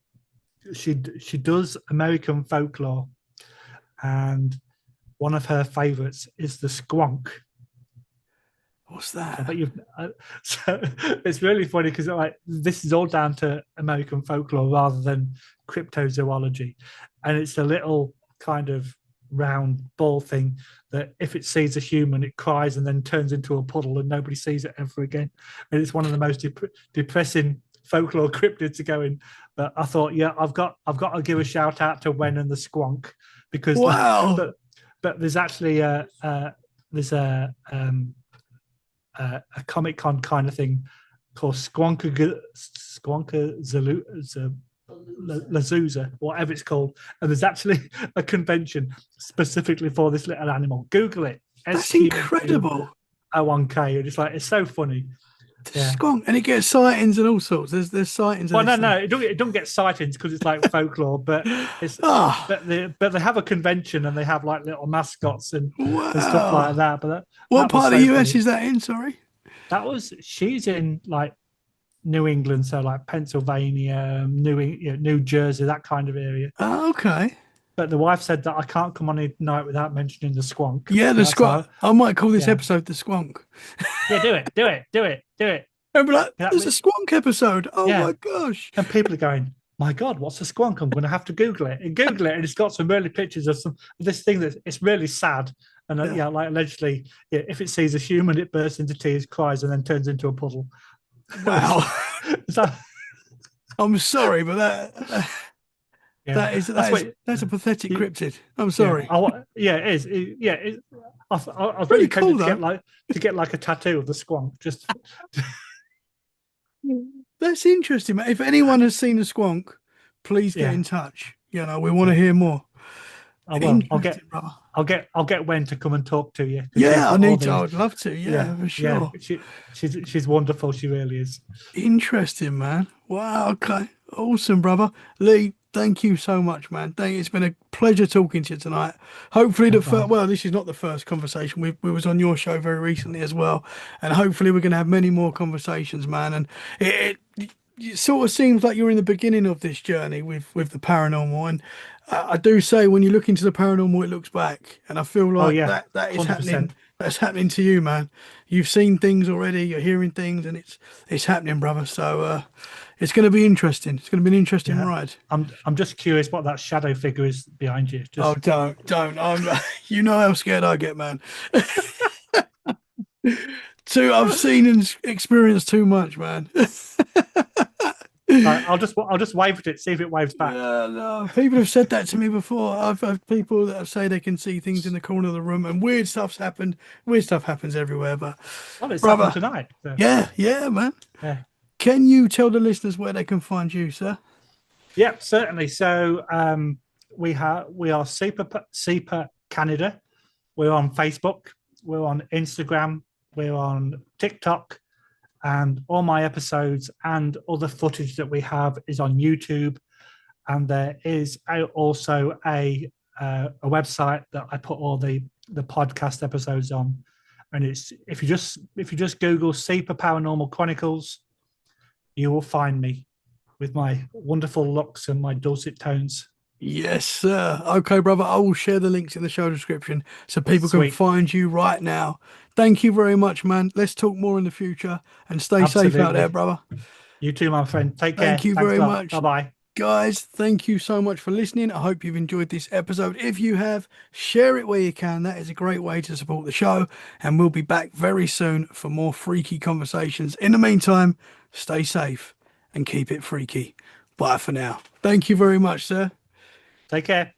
she does American folklore, and one of her favorites is the Squonk. What's I that? bet you've. So it's really funny because like this is all down to American folklore rather than cryptozoology, and it's a little kind of round ball thing that if it sees a human, it cries and then turns into a puddle, and nobody sees it ever again. And it's one of the most depressing folklore cryptids to go in. But I thought, yeah, I've got to give a shout out to Wen and the Squonk because, Wow. but there's actually there's a Comic Con kind of thing called Squonka Lazuza, whatever it's called, and there's actually a convention specifically for this little animal. Google it. That's incredible. SQO1K. It's so funny. The Yeah. skunk, and it gets sightings and all sorts. There's sightings of Well, this no, thing. it don't get sightings because it's like folklore, but it's Ah, but they have a convention and they have like little mascots and stuff like wow. that. But What that was part of so the US funny. is that in? Sorry. She's in like New England, so like Pennsylvania, New Jersey, that kind of area. Oh, okay. But the wife said that I can't come on a night without mentioning the Squonk. Yeah, the That's squonk. how. I might call this Yeah, episode the squonk. yeah. Do it. And be like, That, there's a squonk episode. Oh yeah. my gosh. And people are going, "My God, what's a Squonk? I'm going to have to Google it." And Google it, and it's got some early pictures of this thing that it's really sad. And Yeah. yeah, like allegedly, yeah, if it sees a human, it bursts into tears, cries, and then turns into a puddle. Wow. So, I'm sorry, but that yeah, that's what. that's a pathetic You, cryptid. I'm Yeah, sorry. yeah, it is. I was Pretty really cool tempted though. to get like a tattoo of the Squonk. Just That's interesting, mate. If anyone has seen a squonk, please get yeah, in touch. You know, we want to yeah. hear more. I will. Interesting, brother. I'll get Wen to come and talk to you because she's Yeah, I got all need to. I these. would love to. Yeah, Yeah, for yeah. sure. She's wonderful. She really is. Interesting, man. Wow. Okay. Awesome, brother. Lee, thank you so much, man. It's been a pleasure talking to you tonight. Hopefully, No problem. well, this is not the first conversation. We was on your show very recently as well, and hopefully, we're going to have many more conversations, man. And it sort of seems like you're in the beginning of this journey with the paranormal, and I do say when you look into the paranormal, it looks back, and I feel Oh like yeah, that is happening. 100%. That's happening to you, man. You've seen things already. You're hearing things, and it's happening, brother. So it's going to be interesting. It's going to be an interesting Yeah, ride. I'm just curious what that shadow figure is behind you. Oh, Just don't. You know how scared I get, man. I've seen and experienced too much, man. I'll just wave at it, see if it waves back. Yeah, no. People have said that to me before. I've had people that say they can see things in the corner of the room, and weird stuff's happened. Weird stuff happens everywhere, but Well, it's happened brother, tonight. So, yeah, man. yeah. Can you tell the listeners where they can find you, sir? Yep, certainly. So we are SIPA Canada. We're on Facebook. We're on Instagram. We're on TikTok, and all my episodes and other footage that we have is on YouTube. And there is also a website that I put all the podcast episodes on. And it's if you just Google SIPA Paranormal Chronicles, you will find me with my wonderful looks and my dulcet tones. Yes, sir. Okay, brother. I will share the links in the show description so people can Sweet. find you right now. Thank you very much, man. Let's talk more in the future and stay safe out there, Absolutely. brother. You too, my friend. Take Thank care. you Thanks very a lot. much. Bye bye. Guys, thank you so much for listening. I hope you've enjoyed this episode. If you have, share it where you can. That is a great way to support the show. And we'll be back very soon for more freaky conversations. In the meantime, stay safe and keep it freaky. Bye for now. Thank you very much, sir. Take care.